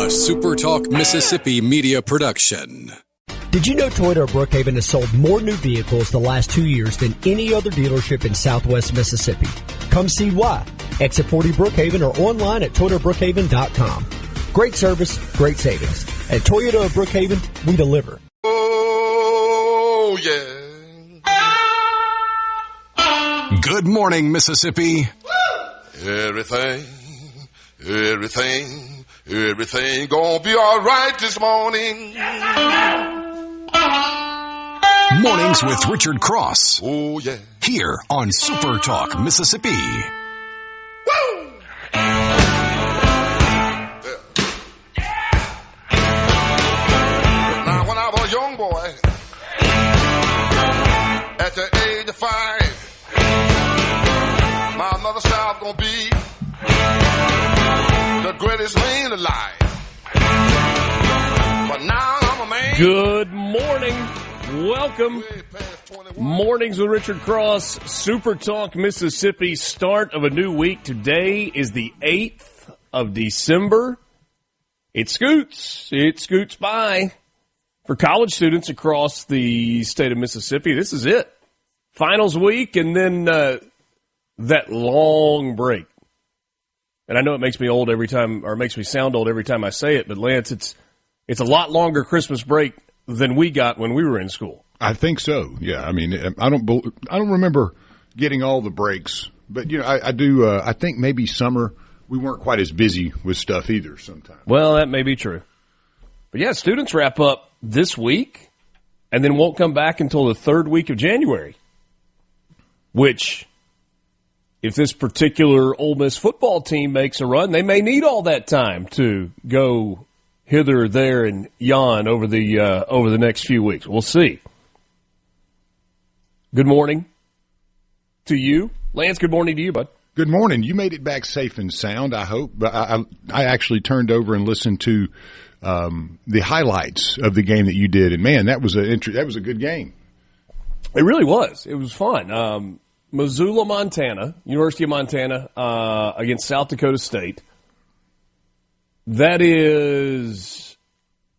SuperTalk Mississippi media production. Did you know Toyota of Brookhaven has sold more new vehicles the last 2 years than any other dealership in Southwest Mississippi? Come see why. Exit 40 Brookhaven or online at ToyotaBrookhaven.com. Great service, great savings. At Toyota of Brookhaven, we deliver. Oh, yeah. Good morning, Mississippi. Everything gonna be all right this morning. Mornings with Richard Cross. Oh, yeah. Here on SuperTalk Mississippi. Woo! Now, when I was a young boy, at the age of 5, my mother said I was gonna be the greatest man alive. But now I'm a man. Good morning. Welcome. Mornings with Richard Cross, Super Talk Mississippi, start of a new week. Today is the 8th of December. It scoots by for college students across the state of Mississippi. This is it. Finals week and then that long break. And I know it makes me old every time, or it makes me sound old every time I say it, but Lance, it's a lot longer Christmas break than we got when we were in school. I think so. Yeah. I mean, I don't remember getting all the breaks, but you know, I do. I think maybe summer we weren't quite as busy with stuff either. Sometimes. Well, that may be true. But yeah, students wrap up this week, and then won't come back until the third week of January. Which, if this particular Ole Miss football team makes a run, they may need all that time to go hither, there, and yon over the next few weeks. We'll see. Good morning to you. Lance, good morning to you, bud. Good morning. You made it back safe and sound, I hope. But I actually turned over and listened to the highlights of the game that you did, and man, that was a good game. It really was. It was fun. Missoula, Montana, University of Montana, against South Dakota State. That is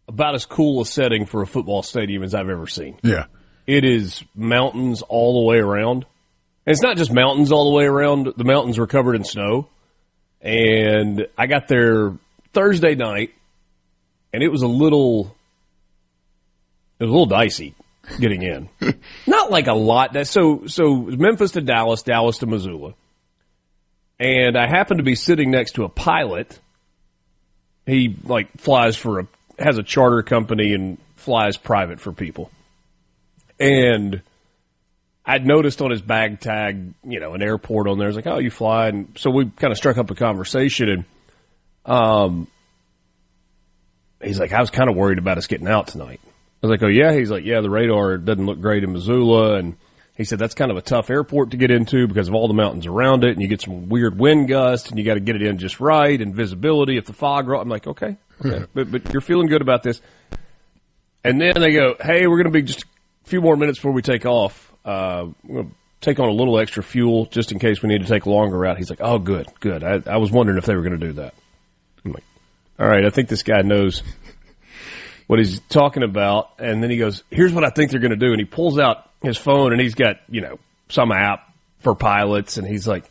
about as cool a setting for a football stadium as I've ever seen. Yeah. It is mountains all the way around. And it's not just mountains all the way around. The mountains were covered in snow. And I got there Thursday night, and it was a little dicey getting in. Not like a lot. So Memphis to Dallas, Dallas to Missoula. And I happened to be sitting next to a pilot. He has a charter company and flies private for people. And I'd noticed on his bag tag, an airport on there. I was like, oh, you fly? And so we kind of struck up a conversation. And he's like, I was kind of worried about us getting out tonight. I was like, oh, yeah? He's like, yeah, the radar doesn't look great in Missoula. And he said that's kind of a tough airport to get into because of all the mountains around it. And you get some weird wind gusts, and you got to get it in just right, and visibility if the fog. I'm like, okay. But you're feeling good about this. And then they go, hey, we're going to be just a few more minutes before we take off. We're going to take on a little extra fuel just in case we need to take a longer route. He's like, oh, good. I was wondering if they were going to do that. I'm like, all right, I think this guy knows what he's talking about. And then he goes, here's what I think they're going to do. And he pulls out his phone, and he's got, some app for pilots. And he's like,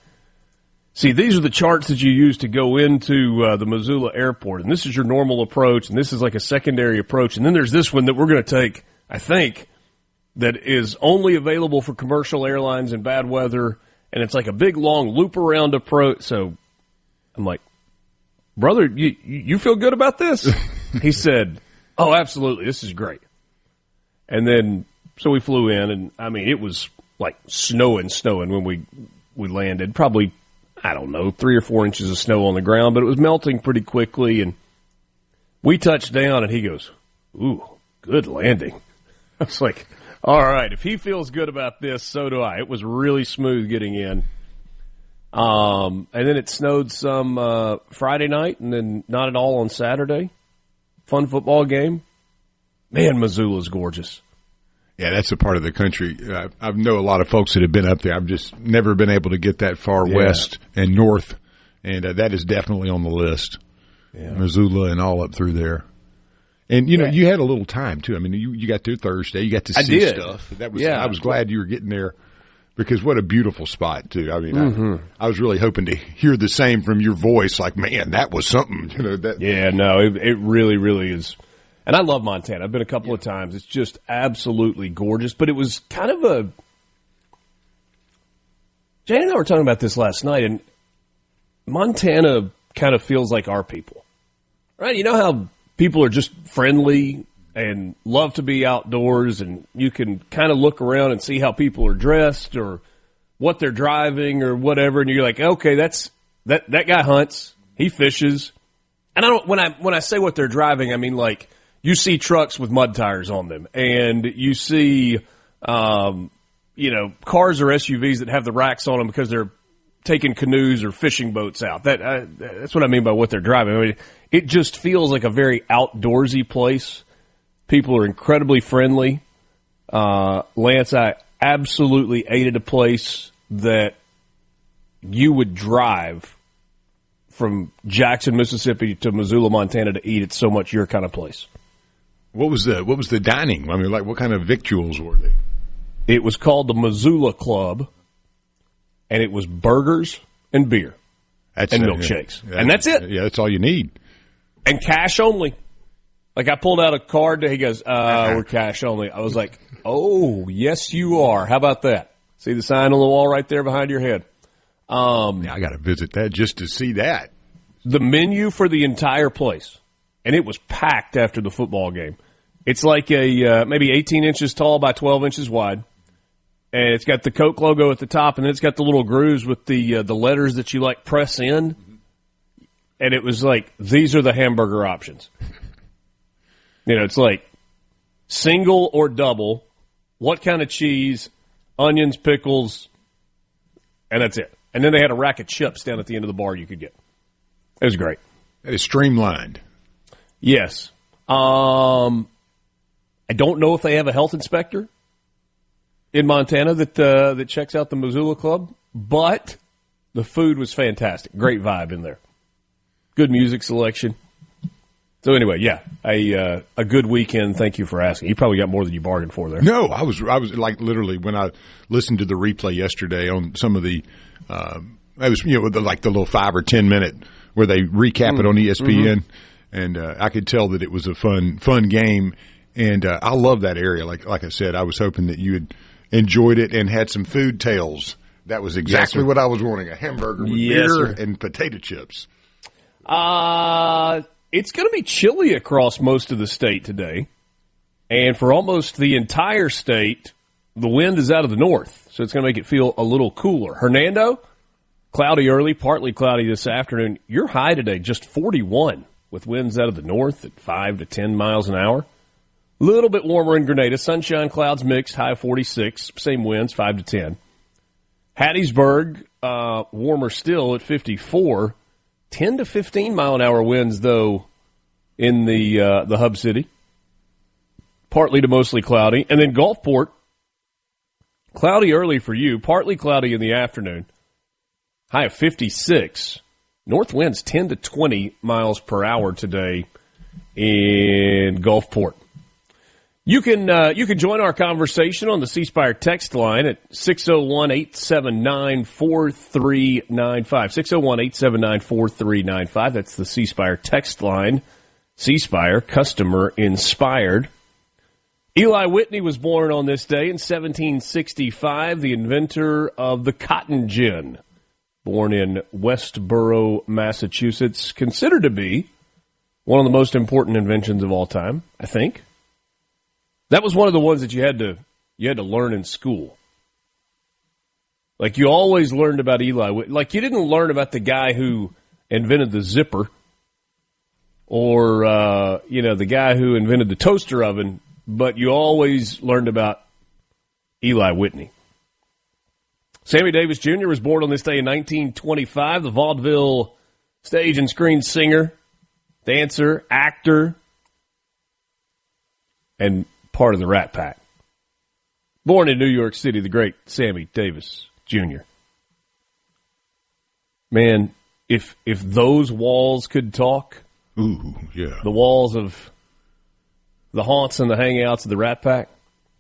see, these are the charts that you use to go into the Missoula airport. And this is your normal approach. And this is like a secondary approach. And then there's this one that we're going to take, I think, that is only available for commercial airlines in bad weather. And it's like a big, long loop-around approach. So I'm like, brother, you feel good about this? He said, oh, absolutely. This is great. And then, so we flew in, and, I mean, it was like snowing when we landed. Probably, I don't know, 3 or 4 inches of snow on the ground, but it was melting pretty quickly. And we touched down, and he goes, ooh, good landing. I was like, all right, if he feels good about this, so do I. It was really smooth getting in. And then it snowed some Friday night, and then not at all on Saturday. Fun football game. Man, Missoula's gorgeous. Yeah, that's a part of the country. I know a lot of folks that have been up there. I've just never been able to get that far west and north, and that is definitely on the list. Missoula and all up through there. And, you had a little time, too. I mean, you got there Thursday. You got to see stuff. I was glad you were getting there because what a beautiful spot, too. I mean, I was really hoping to hear the same from your voice, like, man, that was something. It really, really is. And I love Montana. I've been a couple of times. It's just absolutely gorgeous. But it was kind of a – Jane and I were talking about this last night, and Montana kind of feels like our people. Right? You know how people are just friendly and love to be outdoors, and you can kind of look around and see how people are dressed or what they're driving or whatever, and you're like, okay, that guy hunts, he fishes. And I don't when I say what they're driving, I mean like – you see trucks with mud tires on them, and you see, cars or SUVs that have the racks on them because they're taking canoes or fishing boats out. That's what I mean by what they're driving. I mean, it just feels like a very outdoorsy place. People are incredibly friendly. Lance, I absolutely ate at a place that you would drive from Jackson, Mississippi to Missoula, Montana to eat. It's so much your kind of place. What was the dining? I mean, like, what kind of victuals were they? It was called the Missoula Club, and it was burgers and beer and milkshakes. Yeah. And that's it. Yeah, that's all you need. And cash only. Like, I pulled out a card. He goes, we're cash only. I was like, oh, yes, you are. How about that? See the sign on the wall right there behind your head? I got to visit that just to see that. The menu for the entire place. And it was packed after the football game. It's like a maybe 18 inches tall by 12 inches wide. And it's got the Coke logo at the top, and then it's got the little grooves with the letters that you, like, press in. And it was like, these are the hamburger options. It's like single or double, what kind of cheese, onions, pickles, and that's it. And then they had a rack of chips down at the end of the bar you could get. It was great. It is streamlined. Yes. I don't know if they have a health inspector in Montana that checks out the Missoula Club, but the food was fantastic. Great vibe in there. Good music selection. So anyway, yeah, a good weekend. Thank you for asking. You probably got more than you bargained for there. No, I was like literally when I listened to the replay yesterday on some of the it was like the little 5 or 10 minute where they recap it on ESPN. And I could tell that it was a fun game, and I love that area. Like I said, I was hoping that you had enjoyed it and had some food tales. That was exactly what I was wanting: a hamburger with beer and potato chips. It's going to be chilly across most of the state today, and for almost the entire state, the wind is out of the north, so it's going to make it feel a little cooler. Hernando, cloudy early, partly cloudy this afternoon. Your high today just 41. With winds out of the north at 5 to 10 miles an hour. A little bit warmer in Grenada. Sunshine, clouds mixed, high 46. Same winds, 5 to 10. Hattiesburg, warmer still at 54. 10 to 15 mile an hour winds, though, in the hub city. Partly to mostly cloudy. And then Gulfport, cloudy early for you, partly cloudy in the afternoon. High of 56. North winds 10 to 20 miles per hour today in Gulfport. You can join our conversation on the C Spire text line at 601-879-4395. 601-879-4395. That's the C Spire text line. C Spire, customer inspired. Eli Whitney was born on this day in 1765, the inventor of the cotton gin. Born in Westborough, Massachusetts, considered to be one of the most important inventions of all time, I think. That was one of the ones that you had to learn in school. Like, you always learned about Eli Whitney. Like, you didn't learn about the guy who invented the zipper or, the guy who invented the toaster oven, but you always learned about Eli Whitney. Sammy Davis Jr. was born on this day in 1925, the vaudeville stage and screen singer, dancer, actor, and part of the Rat Pack. Born in New York City, the great Sammy Davis Jr. Man, if those walls could talk, Ooh, yeah. The walls of the haunts and the hangouts of the Rat Pack.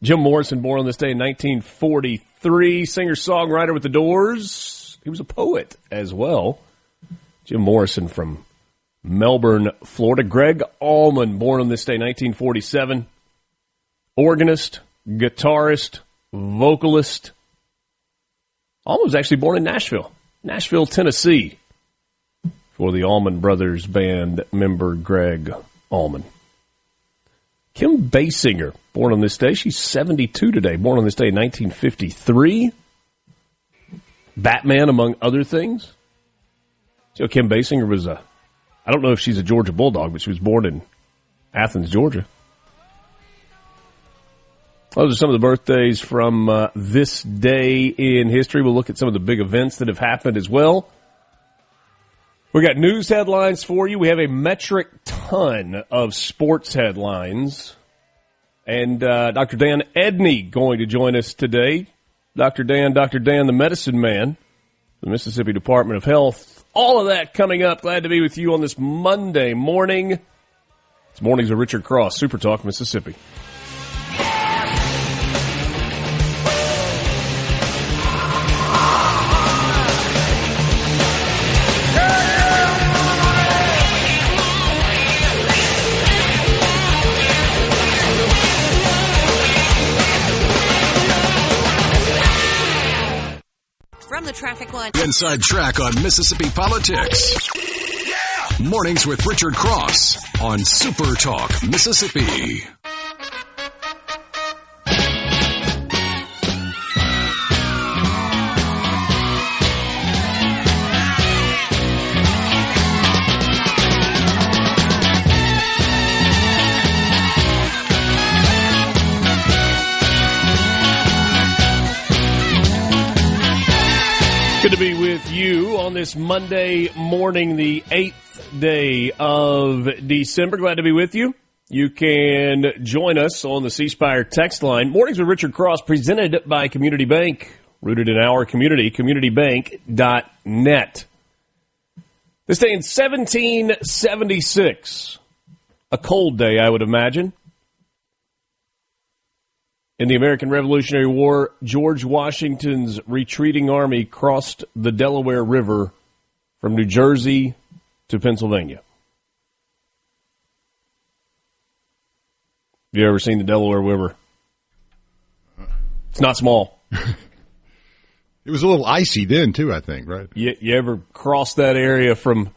Jim Morrison, born on this day in 1943, singer-songwriter with the Doors. He was a poet as well. Jim Morrison from Melbourne, Florida. Greg Allman, born on this day, 1947. Organist, guitarist, vocalist. Allman was actually born in Nashville, Tennessee, for the Allman Brothers Band member Greg Allman. Kim Basinger, born on this day. She's 72 today, born on this day in 1953. Batman, among other things. So Kim Basinger was I don't know if she's a Georgia Bulldog, but she was born in Athens, Georgia. Those are some of the birthdays from this day in history. We'll look at some of the big events that have happened as well. We got news headlines for you. We have a metric ton of sports headlines. And Dr. Dan Edney going to join us today. Dr. Dan, the medicine man, the Mississippi Department of Health. All of that coming up. Glad to be with you on this Monday morning. It's Mornings with Richard Cross, Super Talk, Mississippi. The traffic line. Inside track on Mississippi politics. Yeah! Mornings with Richard Cross on Super Talk, Mississippi. Good to be with you on this Monday morning, the 8th day of December. Glad to be with you. You can join us on the C Spire text line. Mornings with Richard Cross, presented by Community Bank, rooted in our community, communitybank.net. This day in 1776, a cold day, I would imagine. In the American Revolutionary War, George Washington's retreating army crossed the Delaware River from New Jersey to Pennsylvania. Have you ever seen the Delaware River? It's not small. It was a little icy then, too, I think, right? You ever cross that area from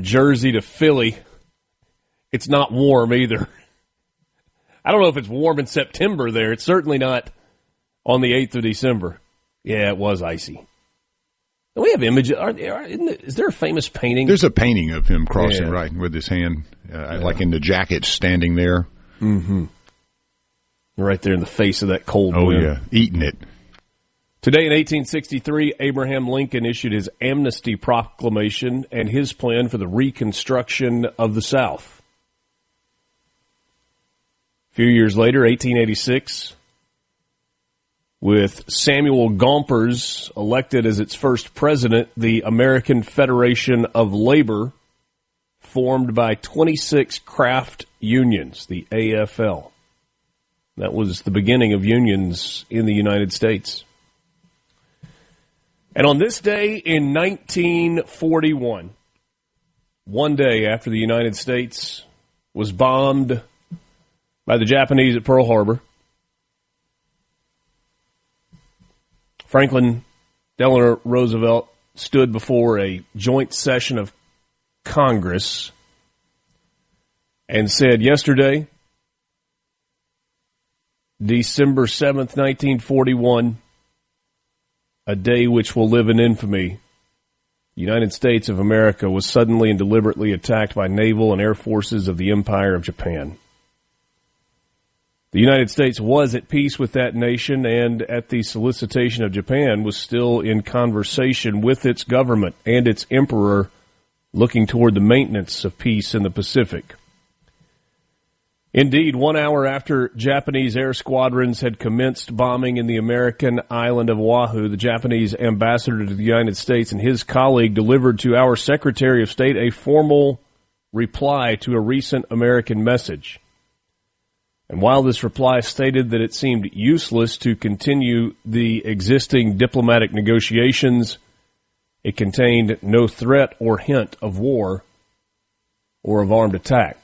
Jersey to Philly? It's not warm either. I don't know if it's warm in September there. It's certainly not on the 8th of December. Yeah, it was icy. Do we have images? Is there a famous painting? There's a painting of him crossing, right, with his hand, like in the jacket, standing there. Mm-hmm. Right there in the face of that cold wind. Oh, yeah, eating it. Today in 1863, Abraham Lincoln issued his amnesty proclamation and his plan for the reconstruction of the South. A few years later, 1886, with Samuel Gompers elected as its first president, the American Federation of Labor, formed by 26 craft unions, the AFL. That was the beginning of unions in the United States. And on this day in 1941, one day after the United States was bombed by the Japanese at Pearl Harbor, Franklin Delano Roosevelt stood before a joint session of Congress and said, yesterday, December 7th, 1941, a day which will live in infamy, the United States of America was suddenly and deliberately attacked by naval and air forces of the Empire of Japan. The United States was at peace with that nation and, at the solicitation of Japan, was still in conversation with its government and its emperor, looking toward the maintenance of peace in the Pacific. Indeed, 1 hour after Japanese air squadrons had commenced bombing in the American island of Oahu, the Japanese ambassador to the United States and his colleague delivered to our Secretary of State a formal reply to a recent American message. And while this reply stated that it seemed useless to continue the existing diplomatic negotiations, it contained no threat or hint of war or of armed attack.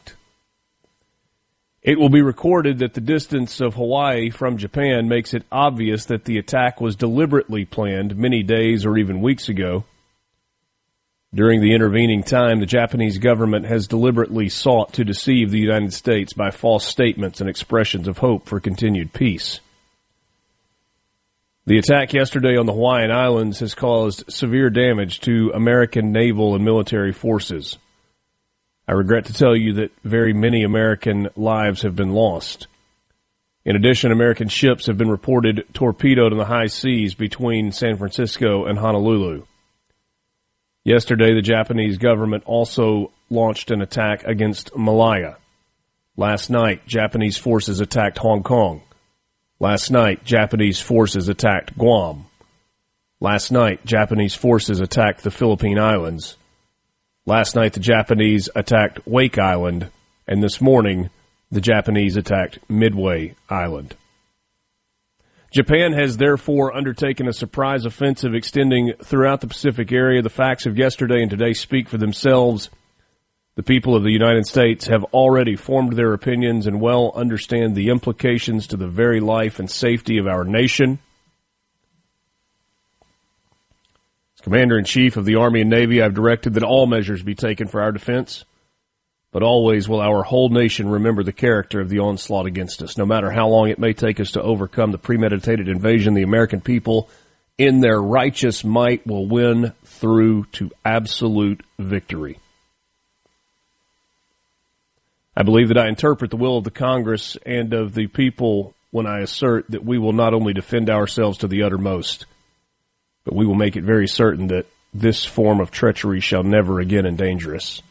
It will be recorded that the distance of Hawaii from Japan makes it obvious that the attack was deliberately planned many days or even weeks ago. During the intervening time, the Japanese government has deliberately sought to deceive the United States by false statements and expressions of hope for continued peace. The attack yesterday on the Hawaiian Islands has caused severe damage to American naval and military forces. I regret to tell you that very many American lives have been lost. In addition, American ships have been reported torpedoed in the high seas between San Francisco and Honolulu. Yesterday, the Japanese government also launched an attack against Malaya. Last night, Japanese forces attacked Hong Kong. Last night, Japanese forces attacked Guam. Last night, Japanese forces attacked the Philippine Islands. Last night, the Japanese attacked Wake Island. And this morning, the Japanese attacked Midway Island. Japan has therefore undertaken a surprise offensive extending throughout the Pacific area. The facts of yesterday and today speak for themselves. The people of the United States have already formed their opinions and well understand the implications to the very life and safety of our nation. As Commander-in-Chief of the Army and Navy, I've directed that all measures be taken for our defense. But always will our whole nation remember the character of the onslaught against us. No matter how long it may take us to overcome the premeditated invasion, the American people, in their righteous might, will win through to absolute victory. I believe that I interpret the will of the Congress and of the people when I assert that we will not only defend ourselves to the uttermost, but we will make it very certain that this form of treachery shall never again endanger us.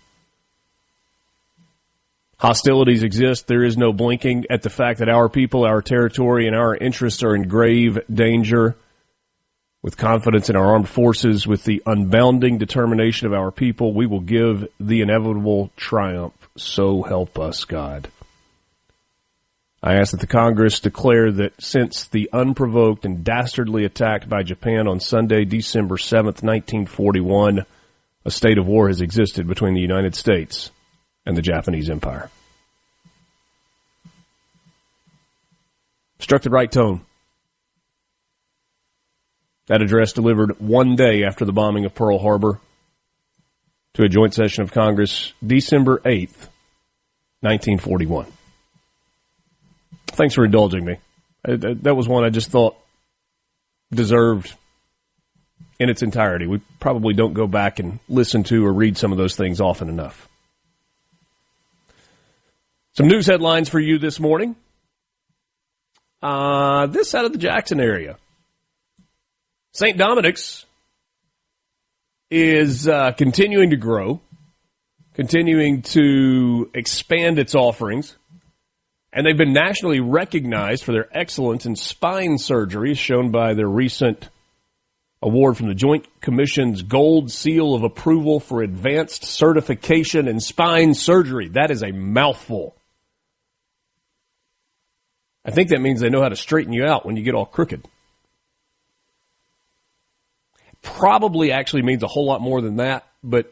Hostilities exist. There is no blinking at the fact that our people, our territory, and our interests are in grave danger. With confidence in our armed forces, with the unbounding determination of our people, we will give the inevitable triumph. So help us, God. I ask that the Congress declare that since the unprovoked and dastardly attack by Japan on Sunday, December 7th, 1941, a state of war has existed between the United States and the Japanese Empire. Struck the right tone. That address delivered one day after the bombing of Pearl Harbor to a joint session of Congress, December 8th, 1941. Thanks for indulging me. That was one I just thought deserved in its entirety. We probably don't go back and listen to or read some of those things often enough. Some news headlines for you this morning. This out of the Jackson area. St. Dominic's is continuing to grow, continuing to expand its offerings, and they've been nationally recognized for their excellence in spine surgery, shown by their recent award from the Joint Commission's Gold Seal of Approval for Advanced Certification in Spine Surgery. That is a mouthful. I think that means they know how to straighten you out when you get all crooked. Probably actually means a whole lot more than that, but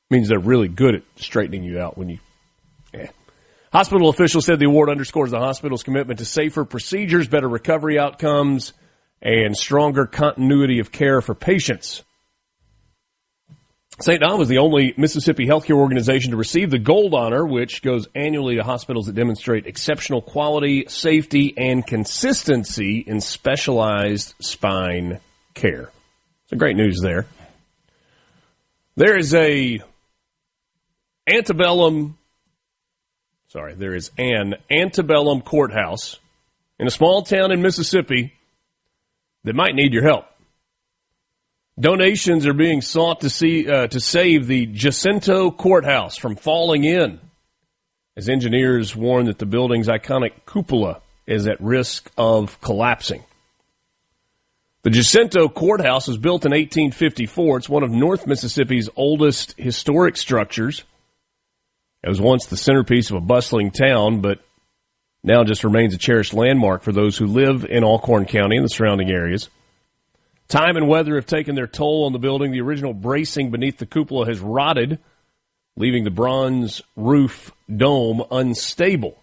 means they're really good at straightening you out when you... Hospital officials said the award underscores the hospital's commitment to safer procedures, better recovery outcomes, and stronger continuity of care for patients. St. Dom was the only Mississippi healthcare organization to receive the gold honor, which goes annually to hospitals that demonstrate exceptional quality, safety, and consistency in specialized spine care. So great news there. There is an antebellum courthouse in a small town in Mississippi that might need your help. Donations are being sought to save the Jacinto Courthouse from falling in, as engineers warn that the building's iconic cupola is at risk of collapsing. The Jacinto Courthouse was built in 1854. It's one of North Mississippi's oldest historic structures. It was once the centerpiece of a bustling town, but now just remains a cherished landmark for those who live in Alcorn County and the surrounding areas. Time and weather have taken their toll on the building. The original bracing beneath the cupola has rotted, leaving the bronze roof dome unstable.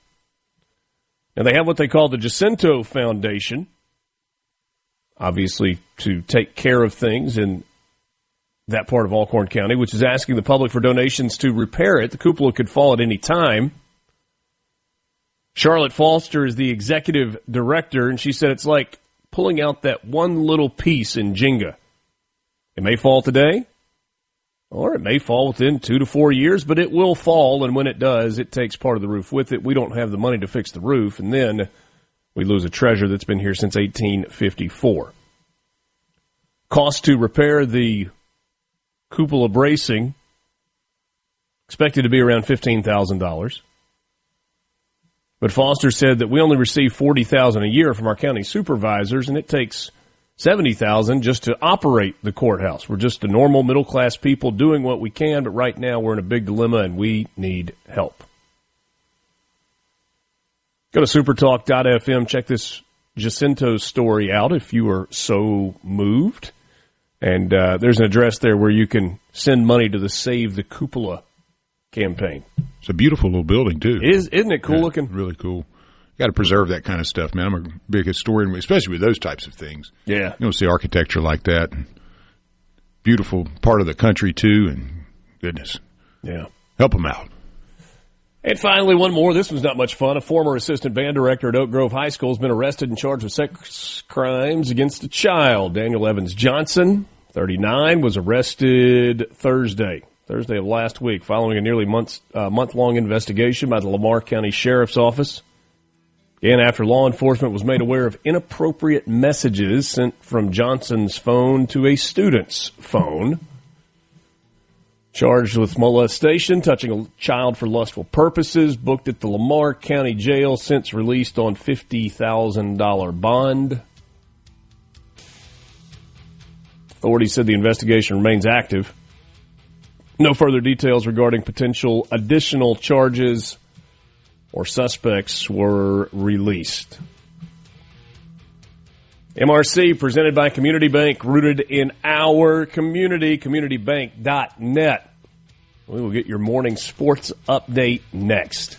Now, they have what they call the Jacinto Foundation, obviously to take care of things in that part of Alcorn County, which is asking the public for donations to repair it. The cupola could fall at any time. Charlotte Foster is the executive director, and she said it's like pulling out that one little piece in Jenga. It may fall today, or it may fall within 2 to 4 years, but it will fall, and when it does, it takes part of the roof with it. We don't have the money to fix the roof, and then we lose a treasure that's been here since 1854. Cost to repair the cupola bracing expected to be around $15,000. But Foster said that we only receive $40,000 a year from our county supervisors, and it takes $70,000 just to operate the courthouse. We're just a normal middle-class people doing what we can, but right now we're in a big dilemma, and we need help. Go to supertalk.fm. Check this Jacinto story out if you are so moved. And there's an address there where you can send money to the Save the Cupola campaign. It's a beautiful little building, too. Isn't it cool looking? Really cool. You got to preserve that kind of stuff, man. I'm a big historian, especially with those types of things. Yeah. You don't see architecture like that. Beautiful part of the country, too, and goodness. Yeah. Help them out. And finally, one more. This was not much fun. A former assistant band director at Oak Grove High School has been arrested and charged with sex crimes against a child. Daniel Evans Johnson, 39, was arrested Thursday of last week, following a nearly month-long investigation by the Lamar County Sheriff's Office. And after law enforcement was made aware of inappropriate messages sent from Johnson's phone to a student's phone. Charged with molestation, touching a child for lustful purposes, booked at the Lamar County Jail, since released on $50,000 bond. Authorities said the investigation remains active. No further details regarding potential additional charges or suspects were released. MRC, presented by Community Bank, rooted in our community, communitybank.net. We will get your morning sports update next.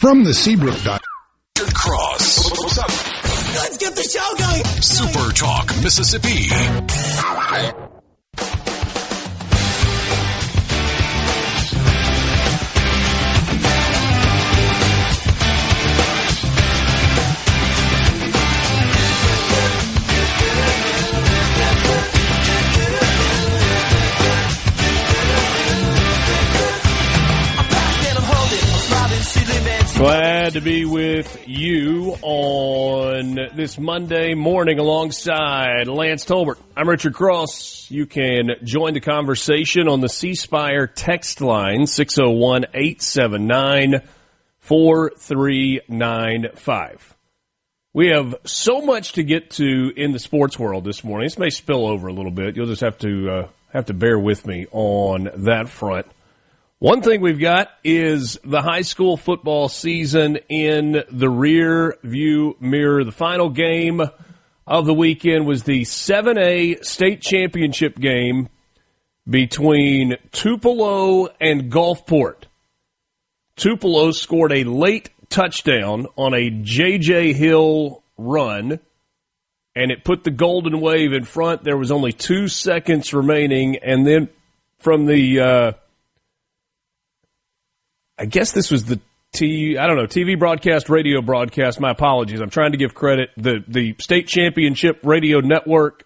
From the Seabrook. Cross. What's up? Let's get the show going. Super Talk, Mississippi. Glad to be with you on this Monday morning alongside Lance Tolbert. I'm Richard Cross. You can join the conversation on the C Spire text line, 601-879-4395. We have so much to get to in the sports world this morning. This may spill over a little bit. You'll just have to bear with me on that front. One thing we've got is the high school football season in the rear view mirror. The final game of the weekend was the 7A state championship game between Tupelo and Gulfport. Tupelo scored a late touchdown on a J.J. Hill run, and it put the Golden Wave in front. There was only 2 seconds remaining, and then from the I guess this was the TV broadcast, radio broadcast. My apologies. I'm trying to give credit. The state championship radio network,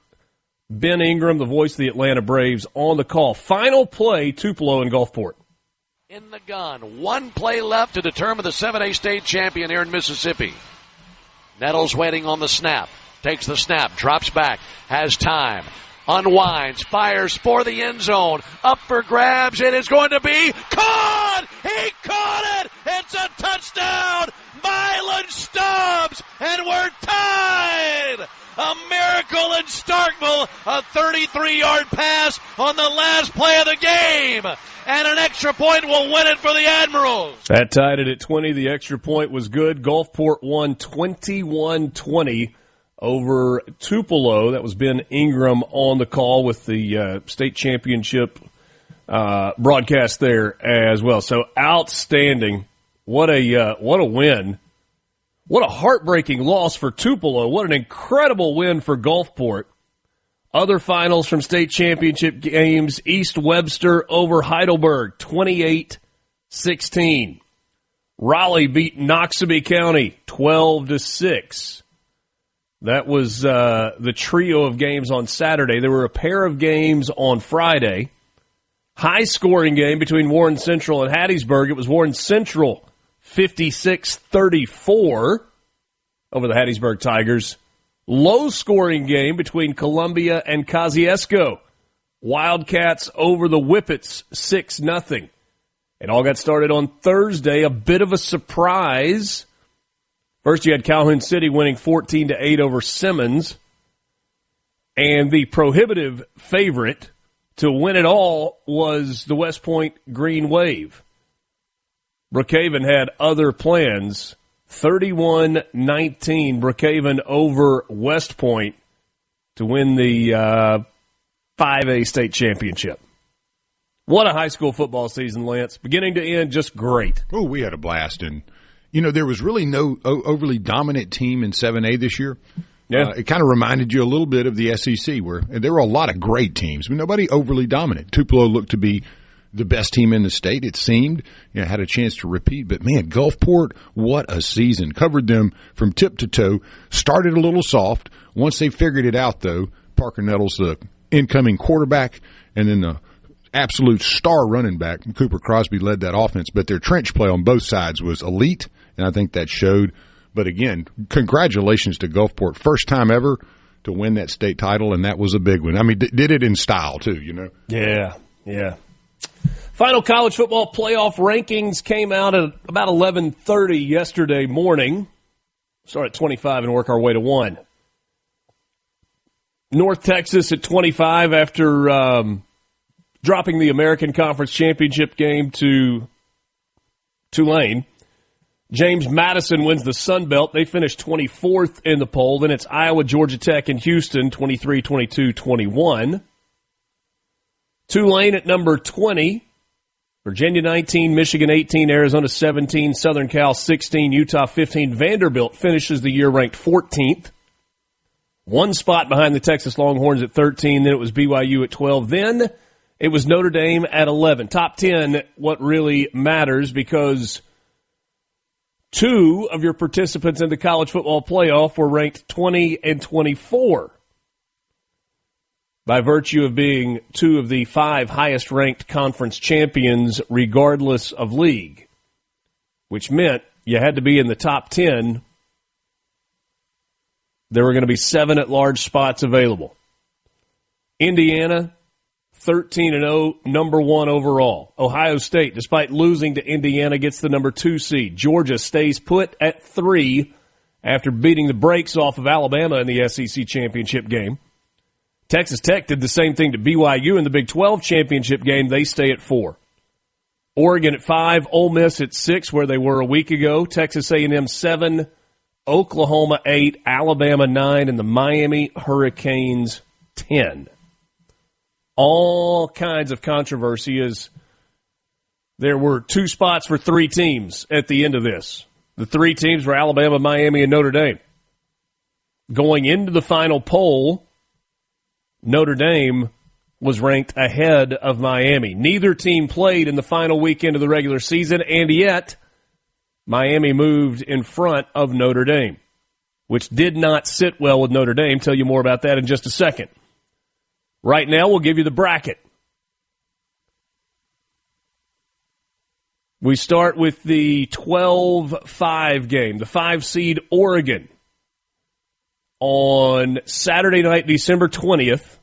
Ben Ingram, the voice of the Atlanta Braves, on the call. Final play, Tupelo and Gulfport. In the gun. 1 play left to determine the 7A state champion here in Mississippi. Nettles waiting on the snap. Takes the snap. Drops back. Has time. unwinds, fires for the end zone, up for grabs, it is going to be caught! He caught it! It's a touchdown! Milan Stubbs, and we're tied! A miracle in Starkville, a 33-yard pass on the last play of the game, and an extra point will win it for the Admirals. That tied it at 20. The extra point was good. Gulfport won 21-20 over Tupelo. That was Ben Ingram on the call with the state championship broadcast there as well. So outstanding. What a win. What a heartbreaking loss for Tupelo. What an incredible win for Gulfport. Other finals from state championship games, East Webster over Heidelberg, 28-16. Raleigh beat Noxubee County, 12-6. That was the trio of games on Saturday. There were a pair of games on Friday. High-scoring game between Warren Central and Hattiesburg. It was Warren Central 56-34 over the Hattiesburg Tigers. Low-scoring game between Columbia and Kosciuszko. Wildcats over the Whippets 6-0. It all got started on Thursday. A bit of a surprise. First, you had Calhoun City winning 14-8 over Simmons. And the prohibitive favorite to win it all was the West Point Green Wave. Brookhaven had other plans. 31-19, Brookhaven over West Point to win the 5A state championship. What a high school football season, Lance. Beginning to end, just great. Oh, we had a blast. And, there was really no overly dominant team in 7A this year. Yeah. It kind of reminded you a little bit of the SEC, where there were a lot of great teams, but nobody overly dominant. Tupelo looked to be the best team in the state, it seemed. Had a chance to repeat. But, man, Gulfport, what a season. Covered them from tip to toe. Started a little soft. Once they figured it out, though, Parker Nettles, the incoming quarterback, and then the absolute star running back, Cooper Crosby, led that offense. But their trench play on both sides was elite, and I think that showed. But, again, congratulations to Gulfport. First time ever to win that state title, and that was a big one. I mean, did it in style, too, Yeah. Final college football playoff rankings came out at about 11:30 yesterday morning. Start at 25 and work our way to 1. North Texas at 25 after dropping the American Conference Championship game to Tulane. James Madison wins the Sun Belt. They finished 24th in the poll. Then it's Iowa, Georgia Tech, and Houston, 23, 22, 21. Tulane at number 20. Virginia 19, Michigan 18, Arizona 17, Southern Cal 16, Utah 15. Vanderbilt finishes the year ranked 14th. One spot behind the Texas Longhorns at 13. Then it was BYU at 12. Then it was Notre Dame at 11. Top 10, what really matters, because 2 of your participants in the college football playoff were ranked 20 and 24. By virtue of being 2 of the 5 highest-ranked conference champions regardless of league, which meant you had to be in the top 10. There were going to be 7 at-large spots available. Indiana, 13-0, number 1 overall. Ohio State, despite losing to Indiana, gets the number 2 seed. Georgia stays put at 3 after beating the brakes off of Alabama in the SEC championship game. Texas Tech did the same thing to BYU in the Big 12 championship game. They stay at 4. Oregon at 5, Ole Miss at 6, where they were a week ago. Texas A&M 7, Oklahoma 8, Alabama 9, and the Miami Hurricanes 10. All kinds of controversy as there were 2 spots for 3 teams at the end of this. The 3 teams were Alabama, Miami, and Notre Dame. Going into the final poll, Notre Dame was ranked ahead of Miami. Neither team played in the final weekend of the regular season, and yet Miami moved in front of Notre Dame, which did not sit well with Notre Dame. Tell you more about that in just a second. Right now, we'll give you the bracket. We start with the 12-5 game, the 5-seed Oregon. On Saturday night, December 20th,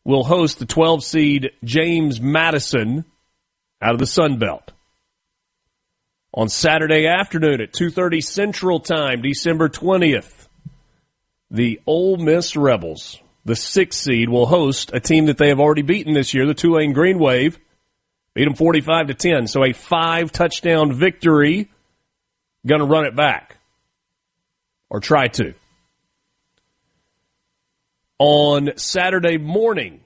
will host the 12-seed James Madison out of the Sun Belt. On Saturday afternoon at 2:30 Central Time, December 20th, the Ole Miss Rebels, the 6th seed, will host a team that they have already beaten this year, the Tulane Green Wave. Beat them 45-10, so a 5-touchdown victory. Going to run it back, or try to. On Saturday morning,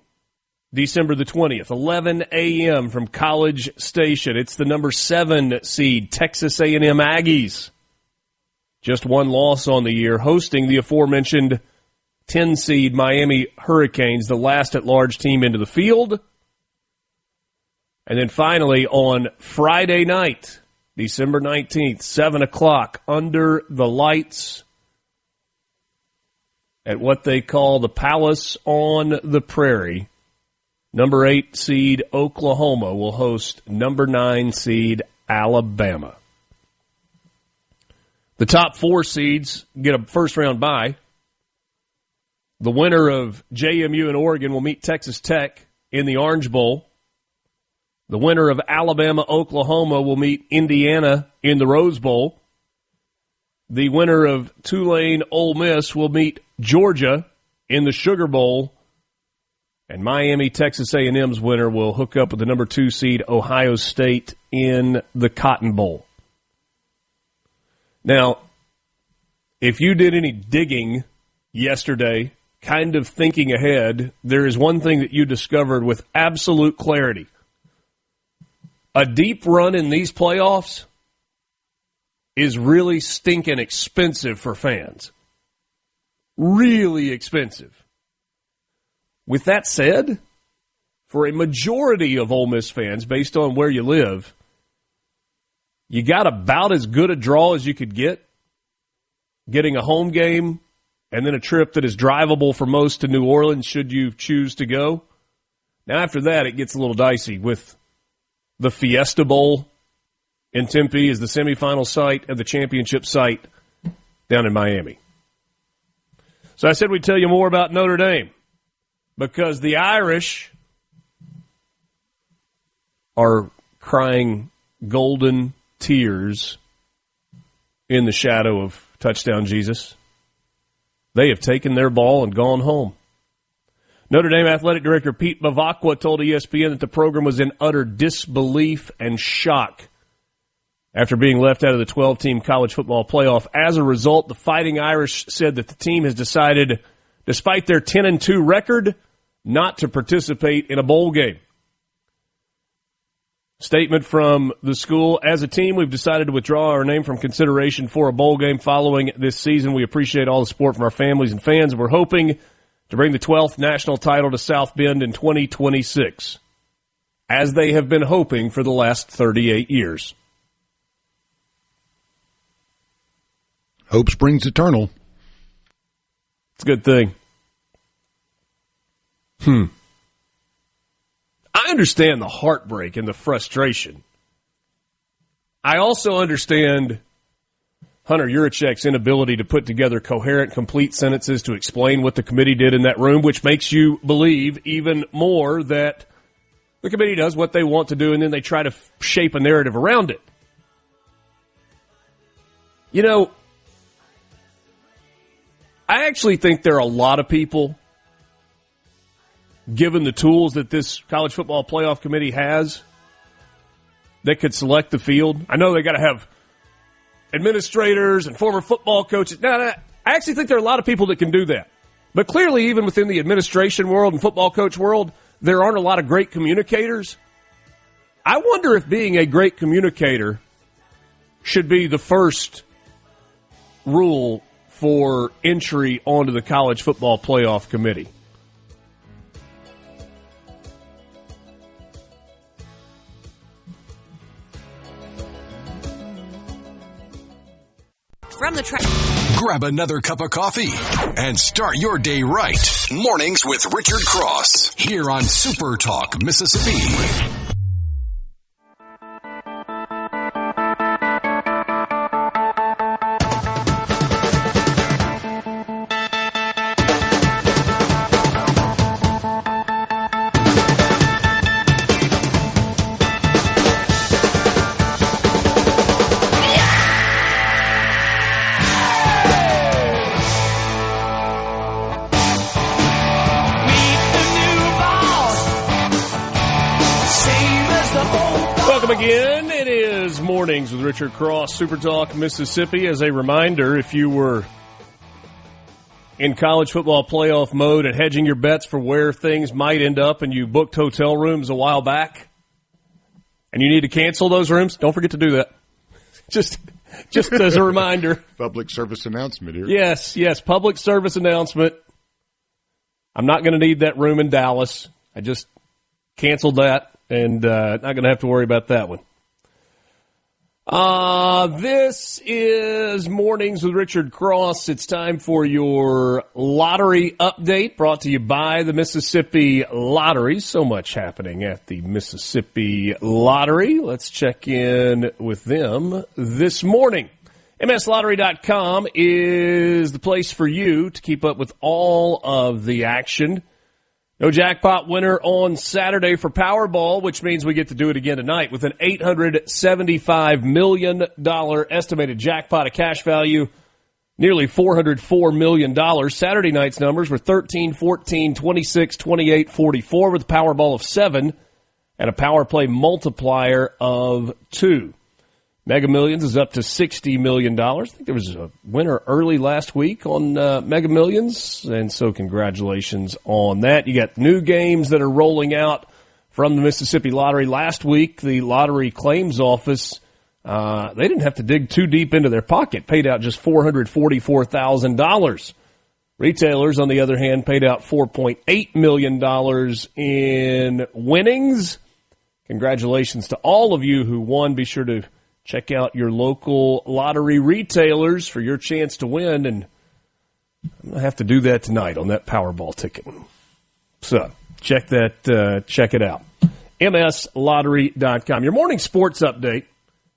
December the 20th, 11 a.m. from College Station, it's the number 7 seed Texas A&M Aggies. Just one loss on the year, hosting the aforementioned 10 seed Miami Hurricanes, the last at-large team into the field. And then finally, on Friday night, December 19th, 7 o'clock, under the lights at what they call the Palace on the Prairie, number 8 seed Oklahoma will host number 9 seed Alabama. The top 4 seeds get a first-round bye. The winner of JMU and Oregon will meet Texas Tech in the Orange Bowl. The winner of Alabama-Oklahoma will meet Indiana in the Rose Bowl. The winner of Tulane-Ole Miss will meet Georgia in the Sugar Bowl. And Miami-Texas A&M's winner will hook up with the number 2 seed Ohio State in the Cotton Bowl. Now, if you did any digging yesterday, kind of thinking ahead, there is one thing that you discovered with absolute clarity. A deep run in these playoffs is really stinking expensive for fans. Really expensive. With that said, for a majority of Ole Miss fans, based on where you live, you got about as good a draw as you could get, getting a home game and then a trip that is drivable for most to New Orleans should you choose to go. Now, after that, it gets a little dicey with the Fiesta Bowl in Tempe is the semifinal site and the championship site down in Miami. So I said we'd tell you more about Notre Dame because the Irish are crying golden tears in the shadow of touchdown Jesus. They have taken their ball and gone home. Notre Dame Athletic Director Pete Bavacqua told ESPN that the program was in utter disbelief and shock after being left out of the 12-team college football playoff. As a result, the Fighting Irish said that the team has decided, despite their 10-2 record, not to participate in a bowl game. Statement from the school: as a team, we've decided to withdraw our name from consideration for a bowl game following this season. We appreciate all the support from our families and fans. We're hoping to bring the 12th national title to South Bend in 2026, as they have been hoping for the last 38 years. Hope springs eternal. It's a good thing. I understand the heartbreak and the frustration. I also understand Hunter Yurichek's inability to put together coherent, complete sentences to explain what the committee did in that room, which makes you believe even more that the committee does what they want to do and then they try to shape a narrative around it. You know, I actually think there are a lot of people, given the tools that this college football playoff committee has, that could select the field. I know they got to have administrators and former football coaches. No, I actually think there are a lot of people that can do that. But clearly, even within the administration world and football coach world, there aren't a lot of great communicators. I wonder if being a great communicator should be the first rule for entry onto the college football playoff committee. From the track. Grab another cup of coffee and start your day right. Mornings with Richard Cross here on Super Talk, Mississippi. Mornings with Richard Cross, SuperTalk, Mississippi. As a reminder, if you were in college football playoff mode and hedging your bets for where things might end up and you booked hotel rooms a while back and you need to cancel those rooms, don't forget to do that. Just as a reminder. Public service announcement here. Yes, public service announcement. I'm not going to need that room in Dallas. I just canceled that and not going to have to worry about that one. This is Mornings with Richard Cross. It's time for your lottery update brought to you by the Mississippi Lottery. So much happening at the Mississippi Lottery. Let's check in with them this morning. MSLottery.com is the place for you to keep up with all of the action. No jackpot winner on Saturday for Powerball, which means we get to do it again tonight with an $875 million estimated jackpot, a cash value nearly $404 million. Saturday night's numbers were 13, 14, 26, 28, 44 with a Powerball of 7 and a power play multiplier of 2. Mega Millions is up to $60 million. I think there was a winner early last week on Mega Millions, and so congratulations on that. You got new games that are rolling out from the Mississippi Lottery. Last week, the Lottery Claims Office, they didn't have to dig too deep into their pocket, paid out just $444,000. Retailers, on the other hand, paid out $4.8 million in winnings. Congratulations to all of you who won. Be sure to check out your local lottery retailers for your chance to win, and I'm going to have to do that tonight on that Powerball ticket. So check it out. MSLottery.com. Your morning sports update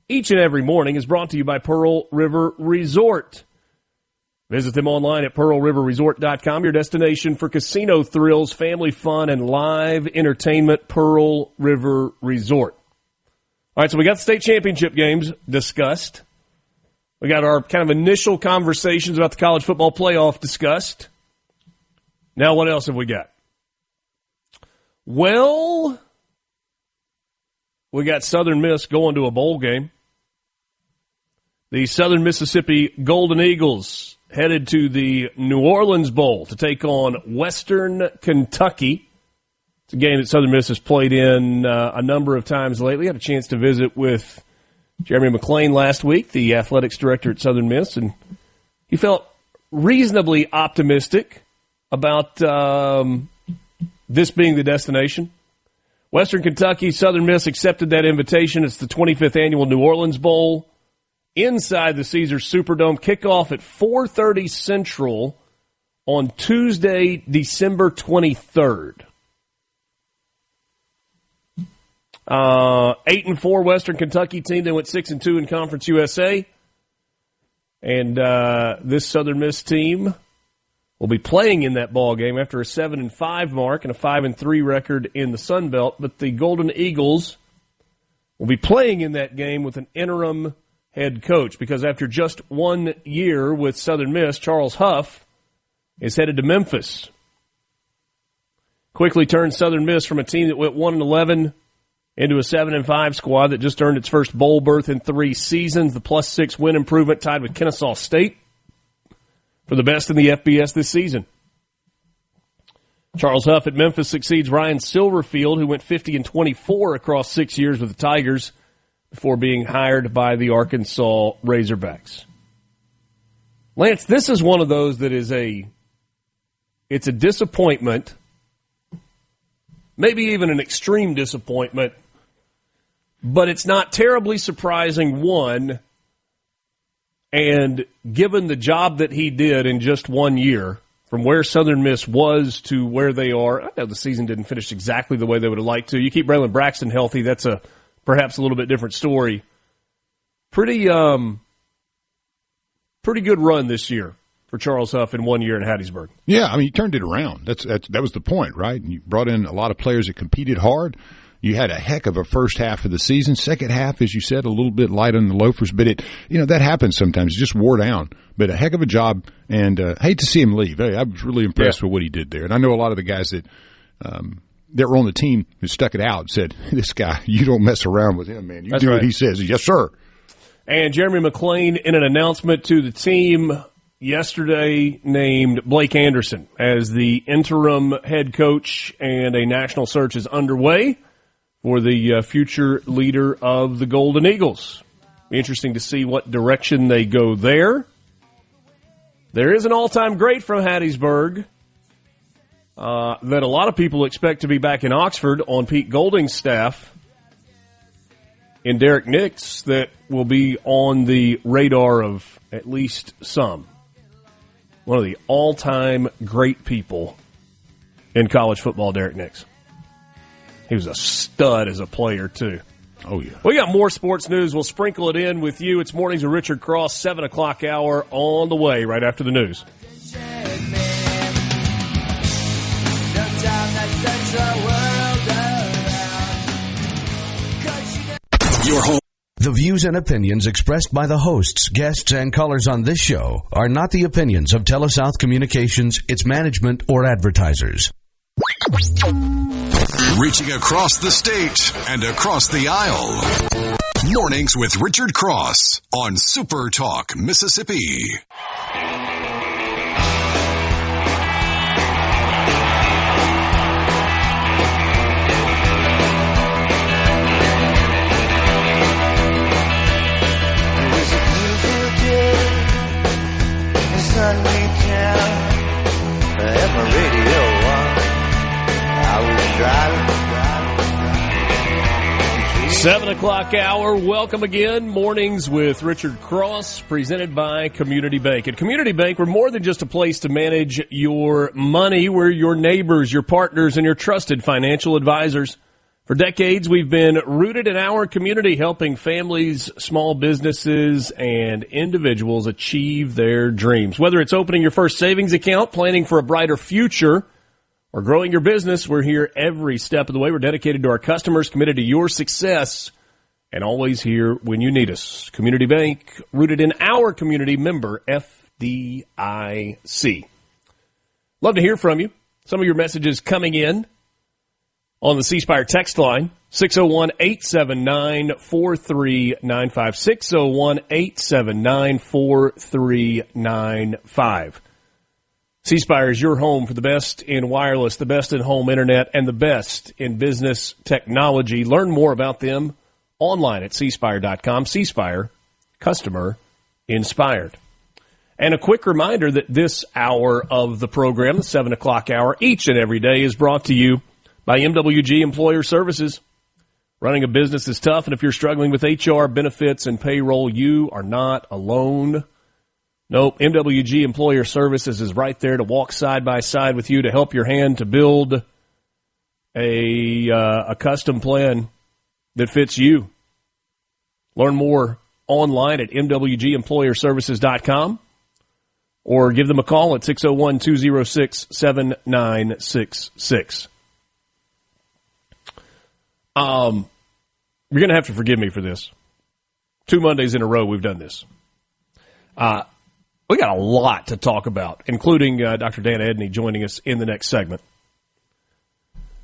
each and every morning is brought to you by Pearl River Resort. Visit them online at pearlriverresort.com, your destination for casino thrills, family fun, and live entertainment. Pearl River Resort. All right, so we got the state championship games discussed. We got our kind of initial conversations about the college football playoff discussed. Now what else have we got? Well, we got Southern Miss going to a bowl game. The Southern Mississippi Golden Eagles headed to the New Orleans Bowl to take on Western Kentucky. It's a game that Southern Miss has played in a number of times lately. I had a chance to visit with Jeremy McClain last week, the athletics director at Southern Miss, and he felt reasonably optimistic about this being the destination. Western Kentucky, Southern Miss accepted that invitation. It's the 25th annual New Orleans Bowl inside the Caesars Superdome. Kickoff at 4:30 Central on Tuesday, December 23rd. 8-4 Western Kentucky team. They went 6-2 in Conference USA. And this Southern Miss team will be playing in that ball game after a 7-5 mark and a 5-3 record in the Sun Belt. But the Golden Eagles will be playing in that game with an interim head coach because after just 1 year with Southern Miss, Charles Huff is headed to Memphis. Quickly turned Southern Miss from a team that went 1-11 into a 7-5 squad that just earned its first bowl berth in 3 seasons. The +6 win improvement tied with Kennesaw State for the best in the FBS this season. Charles Huff at Memphis succeeds Ryan Silverfield, who went 50-24 across 6 years with the Tigers before being hired by the Arkansas Razorbacks. Lance, this is one of those that is it's a disappointment, maybe even an extreme disappointment, but it's not terribly surprising, one, and given the job that he did in just 1 year, from where Southern Miss was to where they are. I know the season didn't finish exactly the way they would have liked to. You keep Braylon Braxton healthy, that's perhaps a little bit different story. Pretty good run this year for Charles Huff in 1 year in Hattiesburg. Yeah, I mean, you turned it around. That was the point, right? You brought in a lot of players that competed hard. You had a heck of a first half of the season. Second half, as you said, a little bit light on the loafers, but that happens sometimes. It just wore down. But a heck of a job, and hate to see him leave. Hey, I was really impressed with what he did there. And I know a lot of the guys that that were on the team who stuck it out said, "This guy, you don't mess around with him, man. You do what he says." Yes, sir. And Jeremy McClain, in an announcement to the team yesterday, named Blake Anderson as the interim head coach, and a national search is underway for the future leader of the Golden Eagles. Be interesting to see what direction they go there. There is an all-time great from Hattiesburg that a lot of people expect to be back in Oxford on Pete Golding's staff, in Derek Nix, that will be on the radar of at least some. One of the all-time great people in college football, Derek Nix. He was a stud as a player, too. Oh, yeah. We got more sports news. We'll sprinkle it in with you. It's Mornings with Richard Cross, 7 o'clock hour on the way right after the news. Your home. The views and opinions expressed by the hosts, guests, and callers on this show are not the opinions of TeleSouth Communications, its management, or advertisers. Reaching across the state and across the aisle. Mornings with Richard Cross on SuperTalk, Mississippi. Sunny town, have my radio on. I was driving. 7 o'clock hour. Welcome again. Mornings with Richard Cross, presented by Community Bank. At Community Bank, we're more than just a place to manage your money. We're your neighbors, your partners, and your trusted financial advisors. For decades, we've been rooted in our community, helping families, small businesses, and individuals achieve their dreams. Whether it's opening your first savings account, planning for a brighter future, or growing your business, we're here every step of the way. We're dedicated to our customers, committed to your success, and always here when you need us. Community Bank, rooted in our community, member FDIC. Love to hear from you. Some of your messages coming in on the C Spire text line, 601-879-4395, 601-879-4395. C Spire is your home for the best in wireless, the best in home internet, and the best in business technology. Learn more about them online at cspire.com. C Spire, customer inspired. And a quick reminder that this hour of the program, the 7 o'clock hour, each and every day, is brought to you by MWG Employer Services. Running a business is tough, and if you're struggling with HR, benefits, and payroll, you are not alone. Nope, MWG Employer Services is right there to walk side by side with you to help your hand to build a custom plan that fits you. Learn more online at mwgemployerservices.com or give them a call at 601-206-7966. You're going to have to forgive me for this. 2 Mondays in a row we've done this. We got a lot to talk about, including Dr. Dan Edney joining us in the next segment.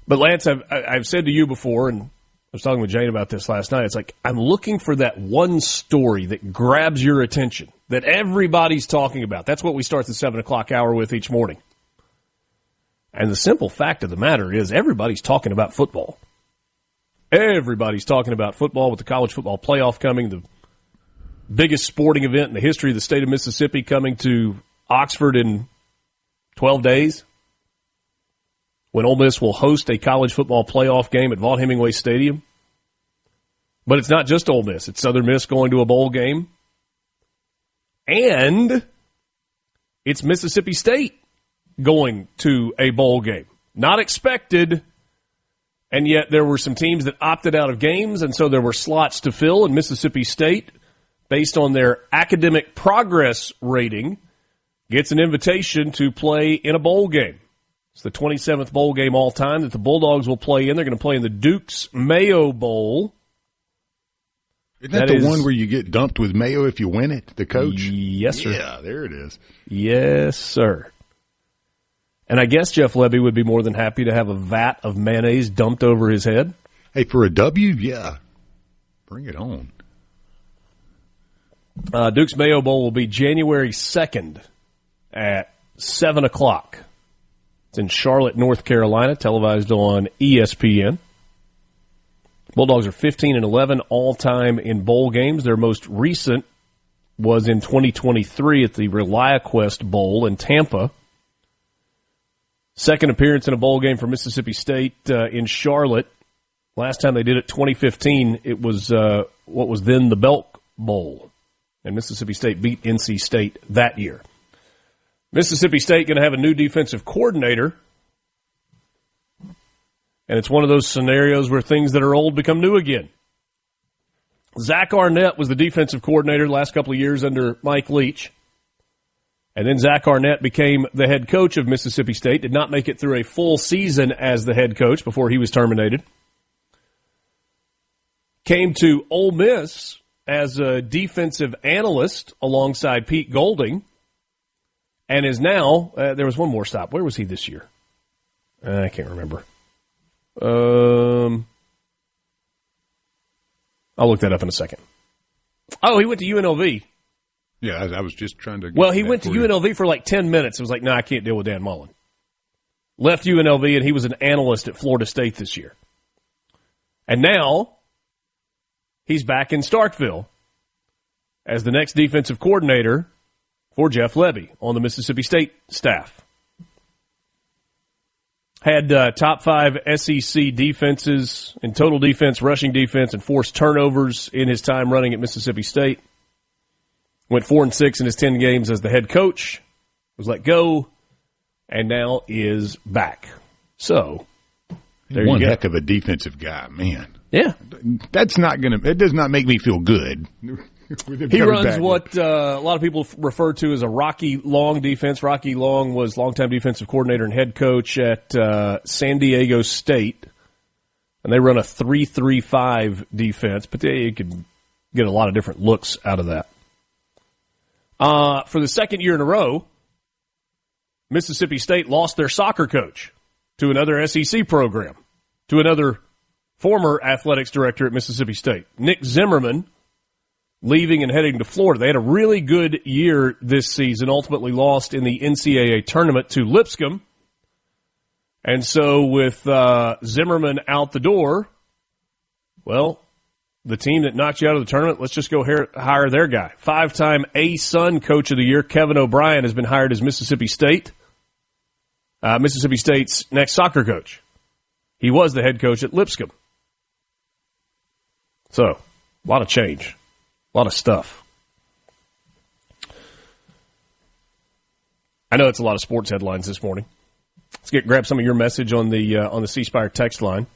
But Lance, I've said to you before, and I was talking with Jane about this last night, it's like I'm looking for that one story that grabs your attention, that everybody's talking about. That's what we start the 7 o'clock hour with each morning. And the simple fact of the matter is everybody's talking about football. Everybody's talking about football with the college football playoff coming, the biggest sporting event in the history of the state of Mississippi coming to Oxford in 12 days, when Ole Miss will host a college football playoff game at Vaught Hemingway Stadium. But it's not just Ole Miss. It's Southern Miss going to a bowl game. And it's Mississippi State going to a bowl game. Not expected. And yet there were some teams that opted out of games, and so there were slots to fill, and Mississippi State, based on their academic progress rating, gets an invitation to play in a bowl game. It's the 27th bowl game all time that the Bulldogs will play in. They're going to play in the Duke's Mayo Bowl. Isn't that the one where you get dumped with mayo if you win it, the coach? Yes, sir. Yeah, there it is. Yes, sir. And I guess Jeff Lebby would be more than happy to have a vat of mayonnaise dumped over his head. Hey, for a W, yeah. Bring it on. Duke's Mayo Bowl will be January 2nd at 7 o'clock. It's in Charlotte, North Carolina, televised on ESPN. Bulldogs are 15-11 all-time in bowl games. Their most recent was in 2023 at the ReliaQuest Bowl in Tampa. Second appearance in a bowl game for Mississippi State in Charlotte. Last time they did it, 2015, it was what was then the Belk Bowl. And Mississippi State beat NC State that year. Mississippi State going to have a new defensive coordinator. And it's one of those scenarios where things that are old become new again. Zach Arnett was the defensive coordinator the last couple of years under Mike Leach. And then Zach Arnett became the head coach of Mississippi State, did not make it through a full season as the head coach before he was terminated. Came to Ole Miss as a defensive analyst alongside Pete Golding, and is now, there was one more stop. Where was he this year? I can't remember. I'll look that up in a second. Oh, he went to UNLV. Yeah, I was just trying to. Well, he went to UNLV for like 10 minutes. It was like, no, I can't deal with Dan Mullen. Left UNLV, and he was an analyst at Florida State this year. And now he's back in Starkville as the next defensive coordinator for Jeff Lebby on the Mississippi State staff. Had top 5 SEC defenses in total defense, rushing defense, and forced turnovers in his time running at Mississippi State. Went 4-6 in his 10 games as the head coach. Was let go, and now is back. So, there one you go. Heck of a defensive guy, man. Yeah, that's not gonna. It does not make me feel good. He runs what a lot of people refer to as a Rocky Long defense. Rocky Long was longtime defensive coordinator and head coach at San Diego State, and they run a 3-3-5 defense. But you can get a lot of different looks out of that. For the second year in a row, Mississippi State lost their soccer coach to another SEC program, to another former athletics director at Mississippi State, Nick Zimmerman, leaving and heading to Florida. They had a really good year this season, ultimately lost in the NCAA tournament to Lipscomb. And so with Zimmerman out the door, well, the team that knocked you out of the tournament, let's just go hire their guy. 5-time A-Sun Coach of the Year, Kevin O'Brien, has been hired as Mississippi State's next soccer coach. He was the head coach at Lipscomb. So, a lot of change. A lot of stuff. I know it's a lot of sports headlines this morning. Let's grab some of your message on the C Spire text line.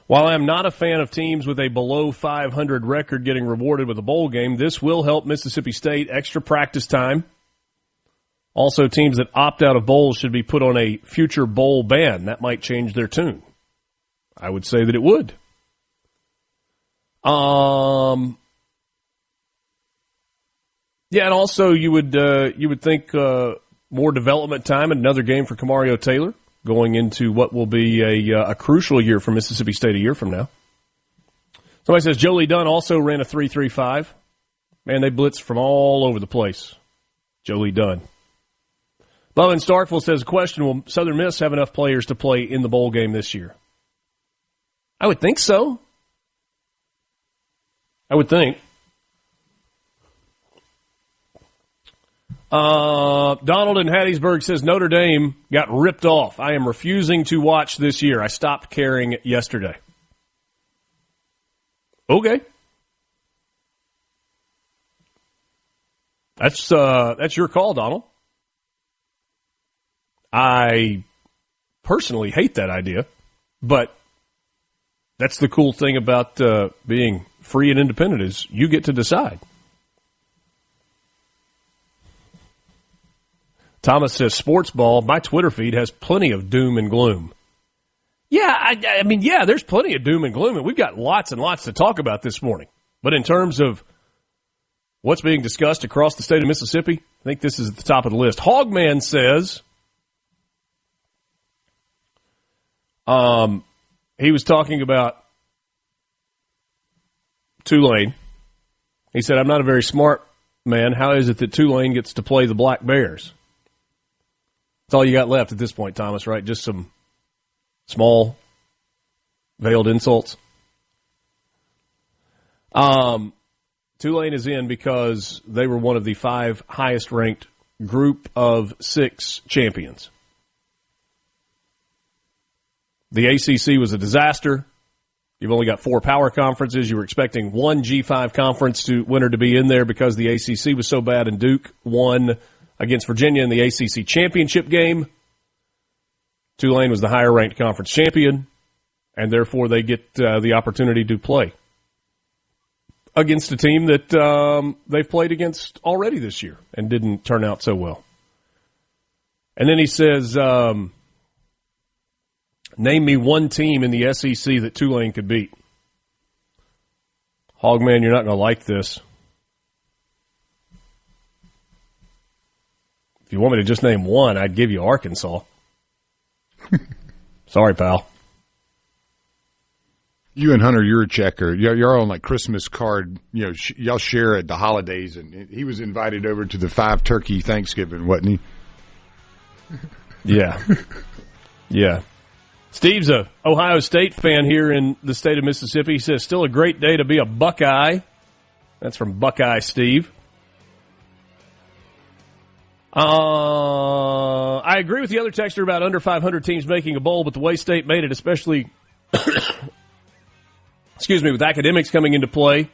While I am not a fan of teams with a below 500 record getting rewarded with a bowl game, this will help Mississippi State extra practice time. Also, teams that opt out of bowls should be put on a future bowl ban. That might change their tune. I would say that it would. Yeah, and also you would think more development time and another game for Kamario Taylor going into what will be a crucial year for Mississippi State a year from now. Somebody says Jolie Dunn also ran a 3-3-5. Man, they blitzed from all over the place. Jolie Dunn. Bubba in Starkville says, question, will Southern Miss have enough players to play in the bowl game this year? I would think so. I would think. Donald in Hattiesburg says Notre Dame got ripped off. I am refusing to watch this year. I stopped caring yesterday. Okay. That's your call, Donald. I personally hate that idea, but that's the cool thing about being free and independent is you get to decide. Thomas says, sports ball, my Twitter feed has plenty of doom and gloom. Yeah, I mean, there's plenty of doom and gloom, and we've got lots and lots to talk about this morning. But in terms of what's being discussed across the state of Mississippi, I think this is at the top of the list. Hogman says, he was talking about Tulane He said, I'm not a very smart man. How is it that Tulane gets to play the Black Bears? That's all you got left at this point, Thomas, right? Just some small, veiled insults. Tulane is in because they were one of the 5 highest-ranked group of 6 champions. The ACC was a disaster. You've only got 4 power conferences. You were expecting 1 G5 conference winner to be in there because the ACC was so bad, and Duke won against Virginia in the ACC championship game. Tulane was the higher-ranked conference champion, and therefore they get the opportunity to play against a team that they've played against already this year and didn't turn out so well. And then he says, name me one team in the SEC that Tulane could beat. Hogman, you're not going to like this. If you want me to just name one, I'd give you Arkansas. Sorry, pal. You and Hunter Yurchek you're on like Christmas card. Y'all share at the holidays, and he was invited over to the 5-turkey Thanksgiving, wasn't he? Yeah. Yeah. Steve's a Ohio State fan here in the state of Mississippi. He says, still a great day to be a Buckeye. That's from Buckeye Steve. I agree with the other texter about under 500 teams making a bowl, but the way State made it, especially, with academics coming into play,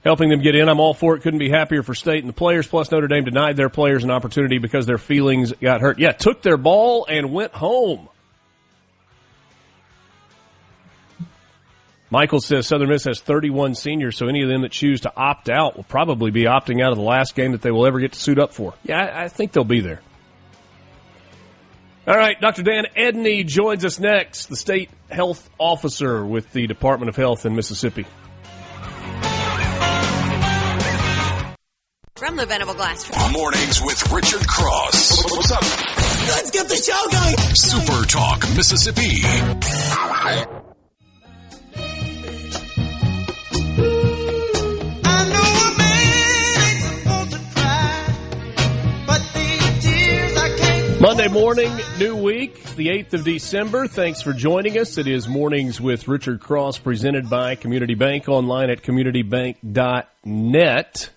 helping them get in, I'm all for it. Couldn't be happier for State and the players, plus Notre Dame denied their players an opportunity because their feelings got hurt. Yeah, took their ball and went home. Michael says Southern Miss has 31 seniors, so any of them that choose to opt out will probably be opting out of the last game that they will ever get to suit up for. Yeah, I think they'll be there. All right, Dr. Dan Edney joins us next, the state health officer with the Department of Health in Mississippi. From the Venable Glass Mornings with Richard Cross. What's up? Let's get the show going. Super Talk, Mississippi. Monday morning, new week, the 8th of December. Thanks for joining us. It is Mornings with Richard Cross, presented by Community Bank, online at communitybank.net.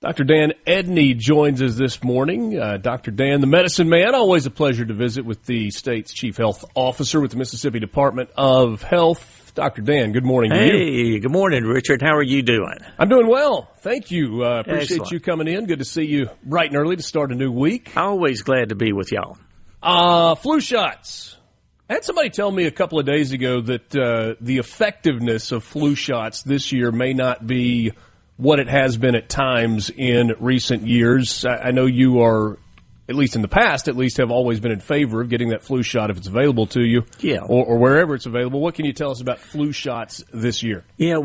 Dr. Dan Edney joins us this morning. Dr. Dan, the medicine man, always a pleasure to visit with the state's chief health officer with the Mississippi Department of Health. Dr. Dan, good morning to you. Hey, good morning, Richard. How are you doing? I'm doing well. Thank you. Appreciate Excellent. You coming in. Good to see you bright and early to start a new week. Always glad to be with y'all. Flu shots. I had somebody tell me a couple of days ago that the effectiveness of flu shots this year may not be what it has been at times in recent years. I know you are, at least in the past, have always been in favor of getting that flu shot if it's available to you, or wherever it's available. What can you tell us about flu shots this year? Yeah,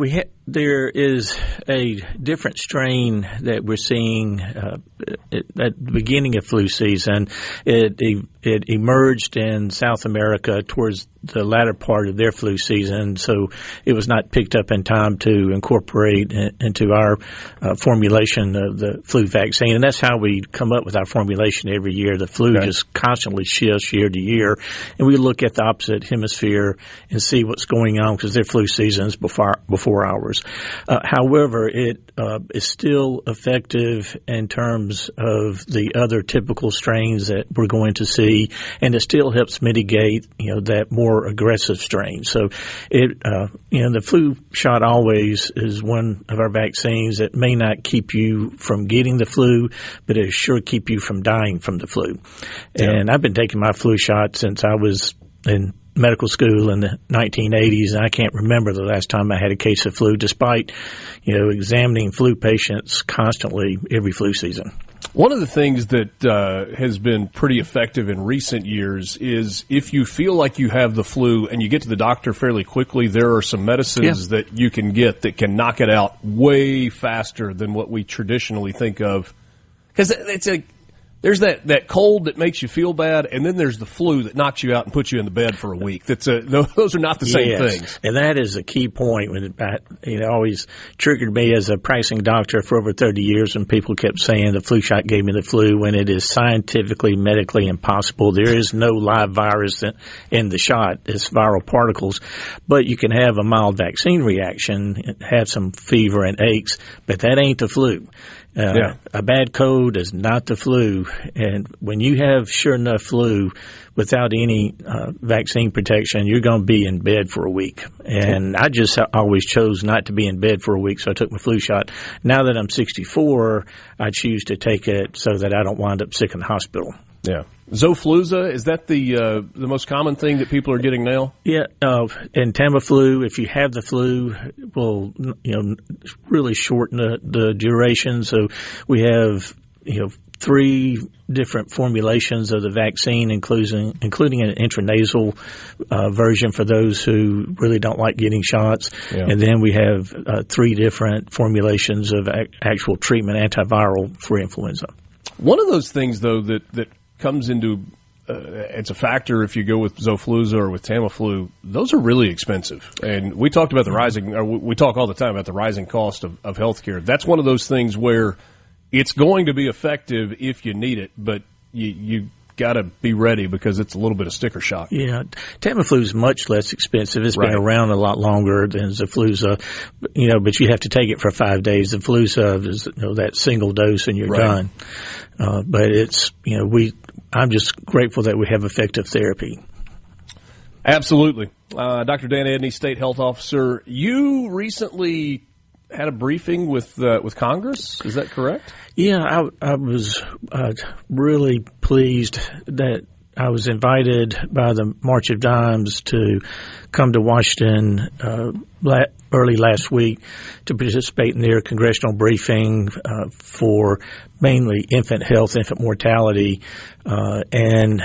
there is a different strain that we're seeing at the beginning of flu season. It emerged in South America towards the latter part of their flu season, so it was not picked up in time to incorporate into our formulation of the flu vaccine. And that's how we come up with our formulation every year. The flu just constantly shifts year to year, and we look at the opposite hemisphere and see what's going on because their flu season's before ours. However, it is still effective in terms of the other typical strains that we're going to see, and it still helps mitigate, that more aggressive strain. So the flu shot always is one of our vaccines that may not keep you from getting the flu, but it sure keep you from dying from the flu. Yeah. And I've been taking my flu shot since I was in medical school in the 1980s, and I can't remember the last time I had a case of flu, despite, examining flu patients constantly every flu season. One of the things that has been pretty effective in recent years is if you feel like you have the flu and you get to the doctor fairly quickly, there are some medicines that you can get that can knock it out way faster than what we traditionally think of. Because There's that cold that makes you feel bad, and then there's the flu that knocks you out and puts you in the bed for a week. Those are not the same things. And that is a key point. When it always triggered me as a practicing doctor for over 30 years when people kept saying the flu shot gave me the flu, when it is scientifically, medically impossible. There is no live virus in the shot. It's viral particles. But you can have a mild vaccine reaction, have some fever and aches, but that ain't the flu. A bad cold is not the flu. And when you have sure enough flu without any vaccine protection, you're going to be in bed for a week. And I just always chose not to be in bed for a week, so I took my flu shot. Now that I'm 64, I choose to take it so that I don't wind up sick in the hospital. Yeah. Zofluza, is that the most common thing that people are getting now? Yeah, and Tamiflu, if you have the flu, will really shorten the duration. So we have 3 different formulations of the vaccine, including an intranasal version for those who really don't like getting shots. Yeah. And then we have 3 different formulations of actual treatment antiviral for influenza. One of those things, though, that comes into it's a factor if you go with Zofluza or with Tamiflu. Those are really expensive, and we talked about we talk all the time about the rising cost of healthcare. That's one of those things where it's going to be effective if you need it, but you got to be ready because it's a little bit of sticker shock. Yeah, Tamiflu is much less expensive. It's been around a lot longer than Zofluza, but you have to take it for 5 days. Zofluza is that single dose and you're done. But it's I'm just grateful that we have effective therapy. Absolutely. Dr. Dan Edney, State Health Officer, you recently had a briefing with Congress. Is that correct? Yeah, I was really pleased that I was invited by the March of Dimes to come to Washington early last week to participate in their congressional briefing for mainly infant health, infant mortality, and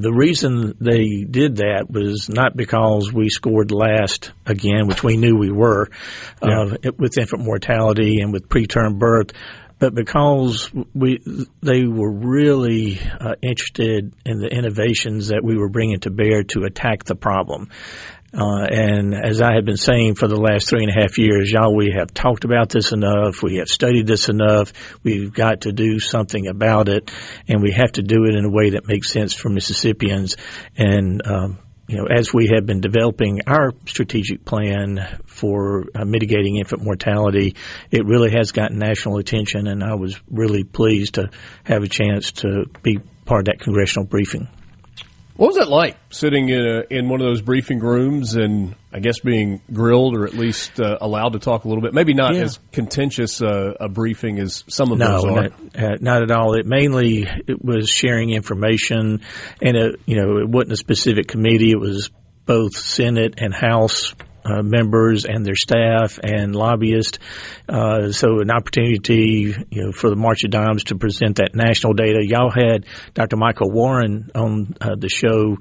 the reason they did that was not because we scored last again, which we knew we were, with infant mortality and with preterm birth, but because they were really interested in the innovations that we were bringing to bear to attack the problem. And as I have been saying for the last 3.5 years, we have talked about this enough. We have studied this enough. We've got to do something about it, and we have to do it in a way that makes sense for Mississippians. And as we have been developing our strategic plan for mitigating infant mortality, it really has gotten national attention, and I was really pleased to have a chance to be part of that congressional briefing. What was that like, sitting in one of those briefing rooms and I guess being grilled or at least allowed to talk a little bit? Maybe not as contentious a briefing as some of those are. Not at all. It was sharing information, and it wasn't a specific committee. It was both Senate and House members and their staff and lobbyists. So an opportunity, for the March of Dimes to present that national data. Y'all had Dr. Michael Warren on the show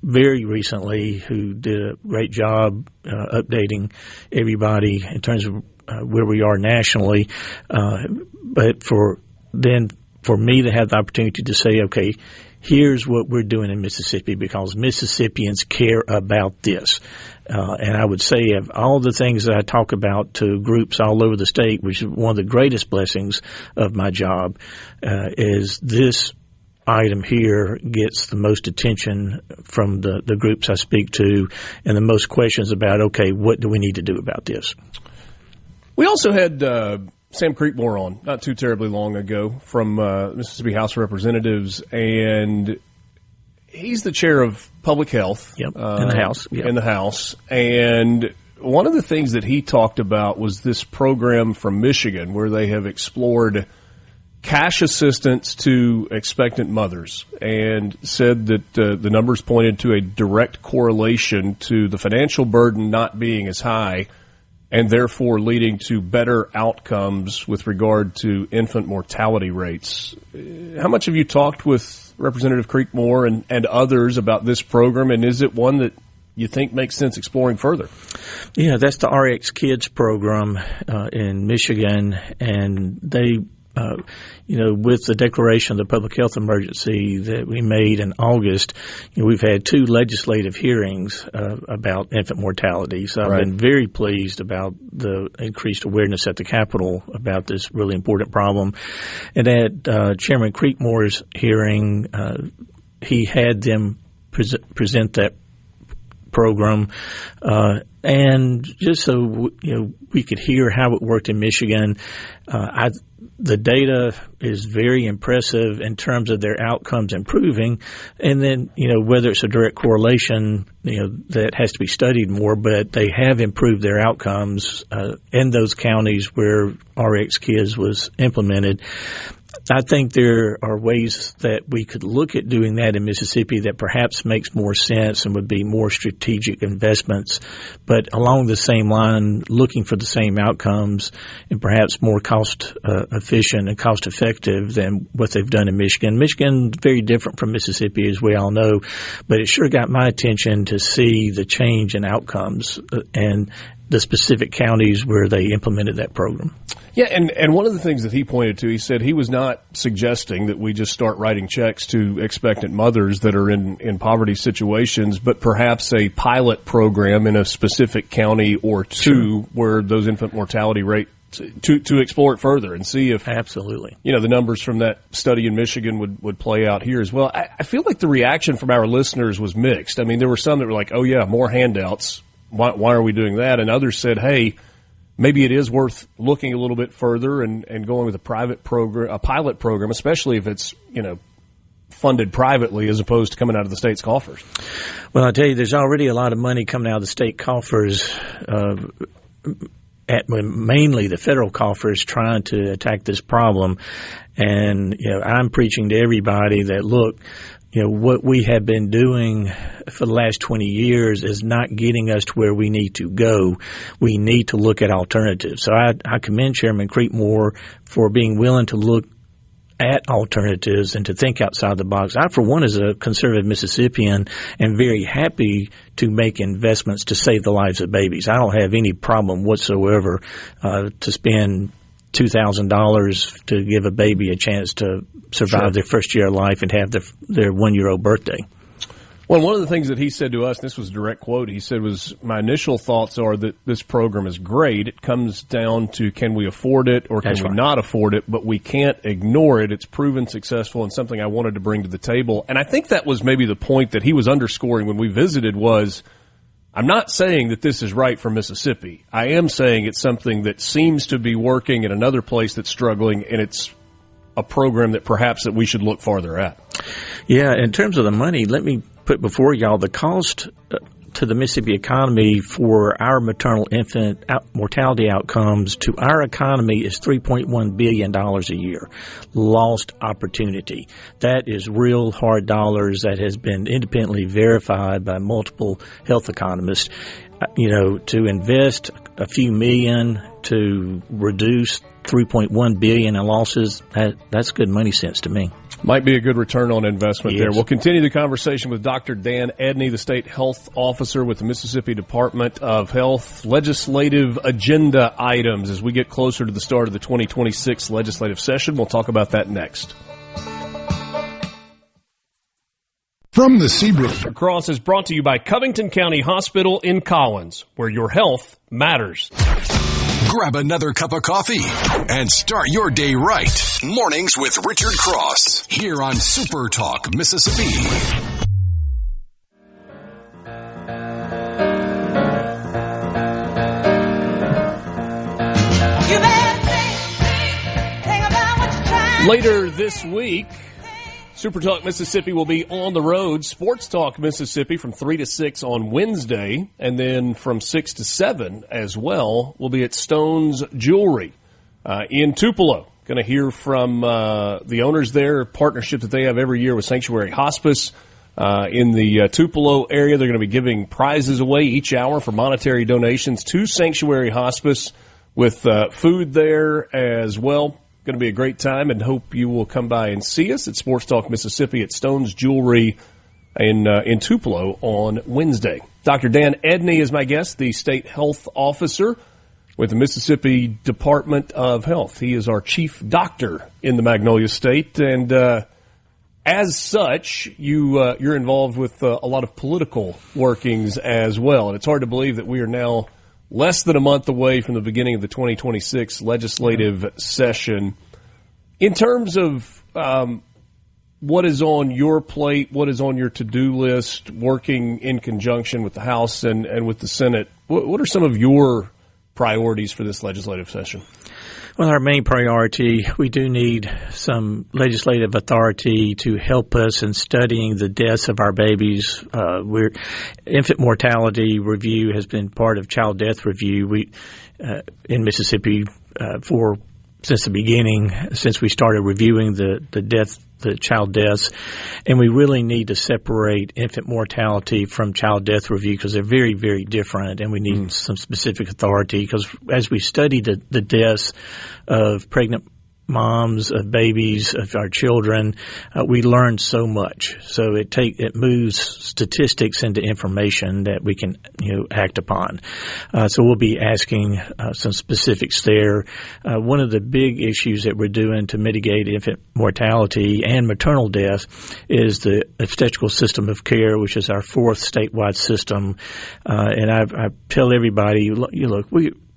very recently, who did a great job updating everybody in terms of where we are nationally. But for me to have the opportunity to say, okay, here's what we're doing in Mississippi because Mississippians care about this. And I would say of all the things that I talk about to groups all over the state, which is one of the greatest blessings of my job, is this item here gets the most attention from the groups I speak to and the most questions about, okay, what do we need to do about this? We also had Sam Creekmore on not too terribly long ago from Mississippi House of Representatives, and he's the chair of public health in the House. In the House. And one of the things that he talked about was this program from Michigan where they have explored cash assistance to expectant mothers and said that the numbers pointed to a direct correlation to the financial burden not being as high and therefore leading to better outcomes with regard to infant mortality rates. How much have you talked with Representative Creekmore and others about this program, and is it one that you think makes sense exploring further? Yeah, that's the RX Kids program in Michigan, and they with the declaration of the public health emergency that we made in August, we've had 2 legislative hearings about infant mortality. So I've been very pleased about the increased awareness at the Capitol about this really important problem. And at Chairman Creekmore's hearing, he had them present that program, and just so we could hear how it worked in Michigan. The data is very impressive in terms of their outcomes improving, and then whether it's a direct correlation, that has to be studied more. But they have improved their outcomes in those counties where RX Kids was implemented. I think there are ways that we could look at doing that in Mississippi that perhaps makes more sense and would be more strategic investments, but along the same line, looking for the same outcomes and perhaps more cost efficient and cost effective than what they've done in Michigan. Michigan's very different from Mississippi, as we all know, but it sure got my attention to see the change in outcomes and the specific counties where they implemented that program. Yeah, and one of the things that he pointed to, he said he was not suggesting that we just start writing checks to expectant mothers that are in poverty situations, but perhaps a pilot program in a specific county or two where those infant mortality rates, to explore it further and see if absolutely the numbers from that study in Michigan would play out here as well. I feel like the reaction from our listeners was mixed. I mean, there were some that were like, oh yeah, more handouts. Why are we doing that? And others said, hey, maybe it is worth looking a little bit further and going with a pilot program, especially if it's, funded privately as opposed to coming out of the state's coffers. Well, I tell you, there's already a lot of money coming out of the state coffers, mainly the federal coffers, trying to attack this problem. And, I'm preaching to everybody that, look, what we have been doing for the last 20 years is not getting us to where we need to go. We need to look at alternatives. So I commend Chairman Creekmore for being willing to look at alternatives and to think outside the box. I, for one, as a conservative Mississippian, am very happy to make investments to save the lives of babies. I don't have any problem whatsoever to spend $2,000 to give a baby a chance to survive their first year of life and have their 1-year-old birthday. Well, one of the things that he said to us, and this was a direct quote, he said was, my initial thoughts are that this program is great. It comes down to can we afford it or can we not afford it, but we can't ignore it. It's proven successful and something I wanted to bring to the table. And I think that was maybe the point that he was underscoring when we visited was, I'm not saying that this is right for Mississippi. I am saying it's something that seems to be working in another place that's struggling, and it's a program that perhaps that we should look farther at. Yeah, in terms of the money, let me put before y'all the cost to the Mississippi economy for our maternal infant mortality outcomes to our economy is $3.1 billion a year. Lost opportunity. That is real hard dollars that has been independently verified by multiple health economists. To invest a few million to reduce $3.1 billion in losses, that's good money sense to me. Might be a good return on investment there. We'll continue the conversation with Dr. Dan Edney, the state health officer with the Mississippi Department of Health. Legislative agenda items as we get closer to the start of the 2026 legislative session. We'll talk about that next. From the Seabrook. Cross is brought to you by Covington County Hospital in Collins, where your health matters. Grab another cup of coffee and start your day right. Mornings with Richard Cross here on SuperTalk Mississippi. Later this week, SuperTalk Mississippi will be on the road. Sports Talk Mississippi from 3 to 6 on Wednesday, and then from 6 to 7 as well, we'll be at Stone's Jewelry in Tupelo. Going to hear from the owners there, a partnership that they have every year with Sanctuary Hospice in the Tupelo area. They're going to be giving prizes away each hour for monetary donations to Sanctuary Hospice with food there as well. Going to be a great time, and hope you will come by and see us at Sports Talk Mississippi at Stone's Jewelry in Tupelo on Wednesday. Dr. Dan Edney is my guest, the state health officer with the Mississippi Department of Health. He is our chief doctor in the Magnolia State, and as such, you're involved with a lot of political workings as well. And it's hard to believe that we are now less than a month away from the beginning of the 2026 legislative session. In terms of what is on your plate, what is on your to-do list, working in conjunction with the House and with the Senate, what are some of your priorities for this legislative session? Well, our main priority, we do need some legislative authority to help us in studying the deaths of our babies. Infant mortality review has been part of child death review. We in Mississippi since the beginning, since we started reviewing the child deaths, and we really need to separate infant mortality from child death review because they're very, very different, and we need some specific authority because as we study the deaths of pregnant moms, of babies, of our children, we learn so much. So it moves statistics into information that we can act upon. So we'll be asking some specifics there. One of the big issues that we're doing to mitigate infant mortality and maternal death is the obstetrical system of care, which is our fourth statewide system. And I tell everybody, look,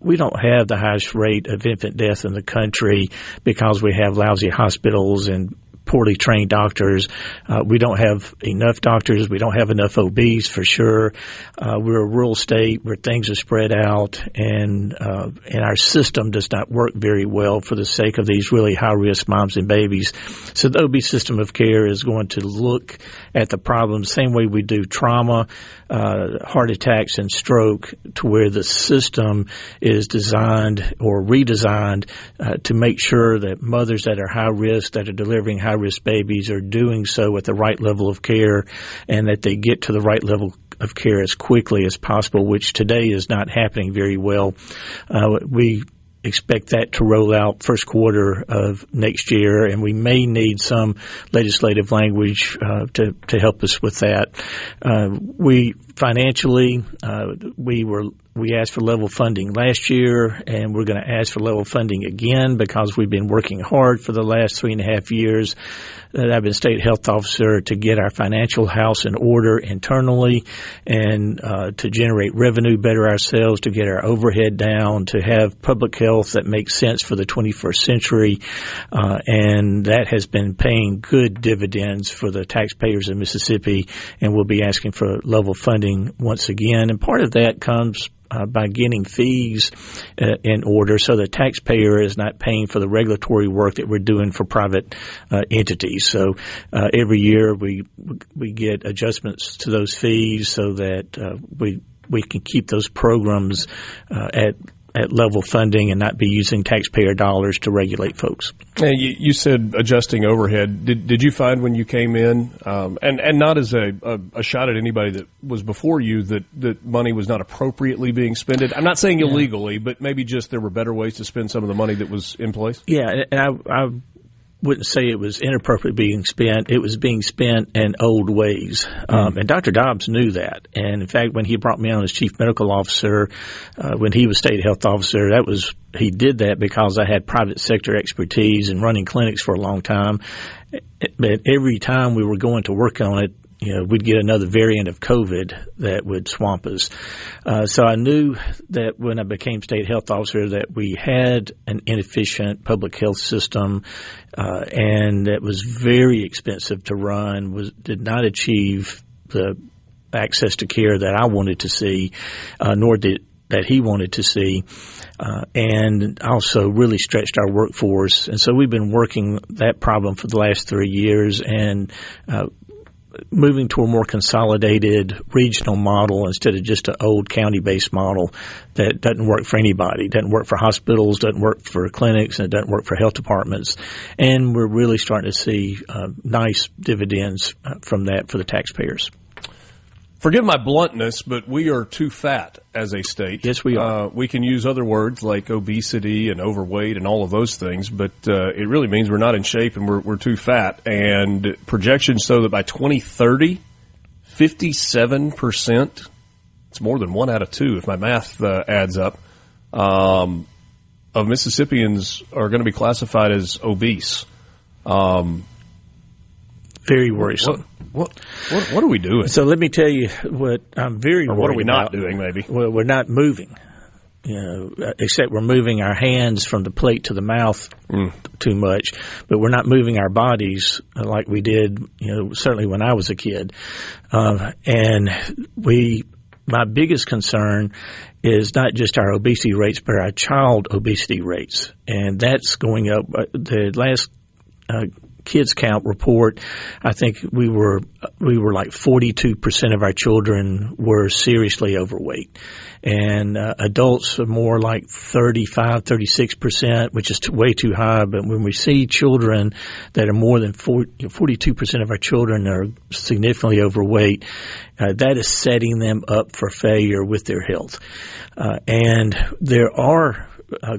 we don't have the highest rate of infant death in the country because we have lousy hospitals and poorly trained doctors. We don't have enough doctors. We don't have enough OBs for sure. We're a rural state where things are spread out, and our system does not work very well for the sake of these really high-risk moms and babies. So the OB system of care is going to look at the problem same way we do trauma, heart attacks, and stroke, to where the system is designed or redesigned to make sure that mothers that are high risk, that are delivering high-risk babies, are doing so at the right level of care and that they get to the right level of care as quickly as possible, which today is not happening very well. We expect that to roll out first quarter of next year, and we may need some legislative language to help us with that. We asked for level funding last year, and we're going to ask for level funding again because we've been working hard for the last 3.5 years that I've been state health officer to get our financial house in order internally and to generate revenue better ourselves, to get our overhead down, to have public health that makes sense for the 21st century. And that has been paying good dividends for the taxpayers of Mississippi, and we'll be asking for level funding once again. And part of that comes by getting fees in order so the taxpayer is not paying for the regulatory work that we're doing for private entities. So every year we get adjustments to those fees so that we can keep those programs at level funding and not be using taxpayer dollars to regulate folks. And you said adjusting overhead. Did you find when you came in, and not as a shot at anybody that was before you, that money was not appropriately being spent? I'm not saying illegally, but maybe just there were better ways to spend some of the money that was in place? Yeah, and I wouldn't say it was inappropriately being spent. It was being spent in old ways. And Dr. Dobbs knew that. And in fact, when he brought me on as chief medical officer, when he was state health officer, he did that because I had private sector expertise in running clinics for a long time. But every time we were going to work on it, we'd get another variant of COVID that would swamp us. So I knew that when I became state health officer that we had an inefficient public health system, and that was very expensive to run, did not achieve the access to care that I wanted to see, nor that he wanted to see, and also really stretched our workforce. And so we've been working that problem for the last 3 years, and moving to a more consolidated regional model instead of just an old county-based model that doesn't work for anybody. It doesn't work for hospitals, doesn't work for clinics, and it doesn't work for health departments. And we're really starting to see nice dividends from that for the taxpayers. Forgive my bluntness, but we are too fat as a state. Yes, we are. We can use other words like obesity and overweight and all of those things, but it really means we're not in shape and we're too fat. And projections show that by 2030, 57%, it's more than 1 out of 2 if my math adds up, of Mississippians are going to be classified as obese. Very worrisome. What are we doing? So let me tell you what I'm very worried about. What are we not doing, maybe? Well, we're not moving, except we're moving our hands from the plate to the mouth too much, but we're not moving our bodies like we did, certainly when I was a kid. My biggest concern is not just our obesity rates, but our child obesity rates, and that's going up. The last kids count report, I think we were like 42% of our children were seriously overweight, and adults are more like 35-36%, which is way too high. But when we see children that are more than 42% of our children are significantly overweight, that is setting them up for failure with their health. And there are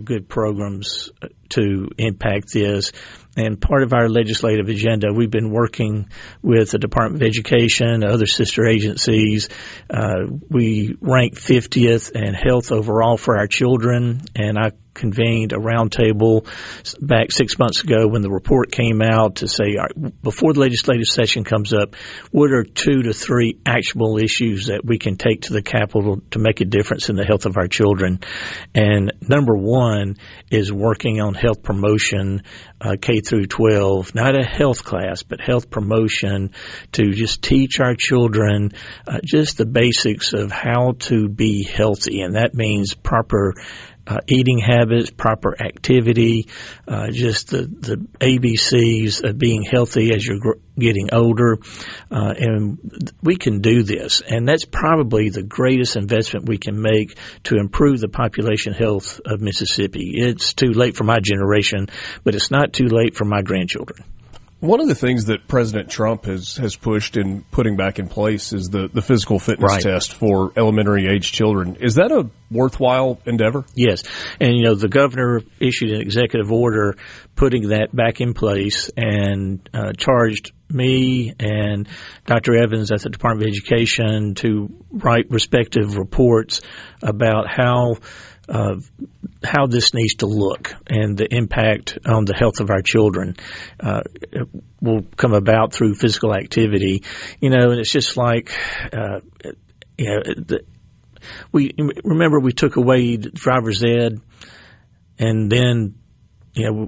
good programs to impact this. And part of our legislative agenda, we've been working with the Department of Education, other sister agencies. We rank 50th in health overall for our children, and I convened a roundtable back 6 months ago when the report came out to say, all right, before the legislative session comes up, what are 2 to 3 actionable issues that we can take to the Capitol to make a difference in the health of our children? And number 1 is working on health promotion, K through 12, not a health class, but health promotion to just teach our children just the basics of how to be healthy. And that means proper eating habits, proper activity, just the ABCs of being healthy as you're getting older. And we can do this. And that's probably the greatest investment we can make to improve the population health of Mississippi. It's too late for my generation, but it's not too late for my grandchildren. One of the things that President Trump has pushed in putting back in place is the physical fitness test for elementary age children. Is that a worthwhile endeavor? Yes. And, the governor issued an executive order putting that back in place and charged me and Dr. Evans at the Department of Education to write respective reports about how this needs to look and the impact on the health of our children will come about through physical activity. And it's just like, we took away driver's ed, and then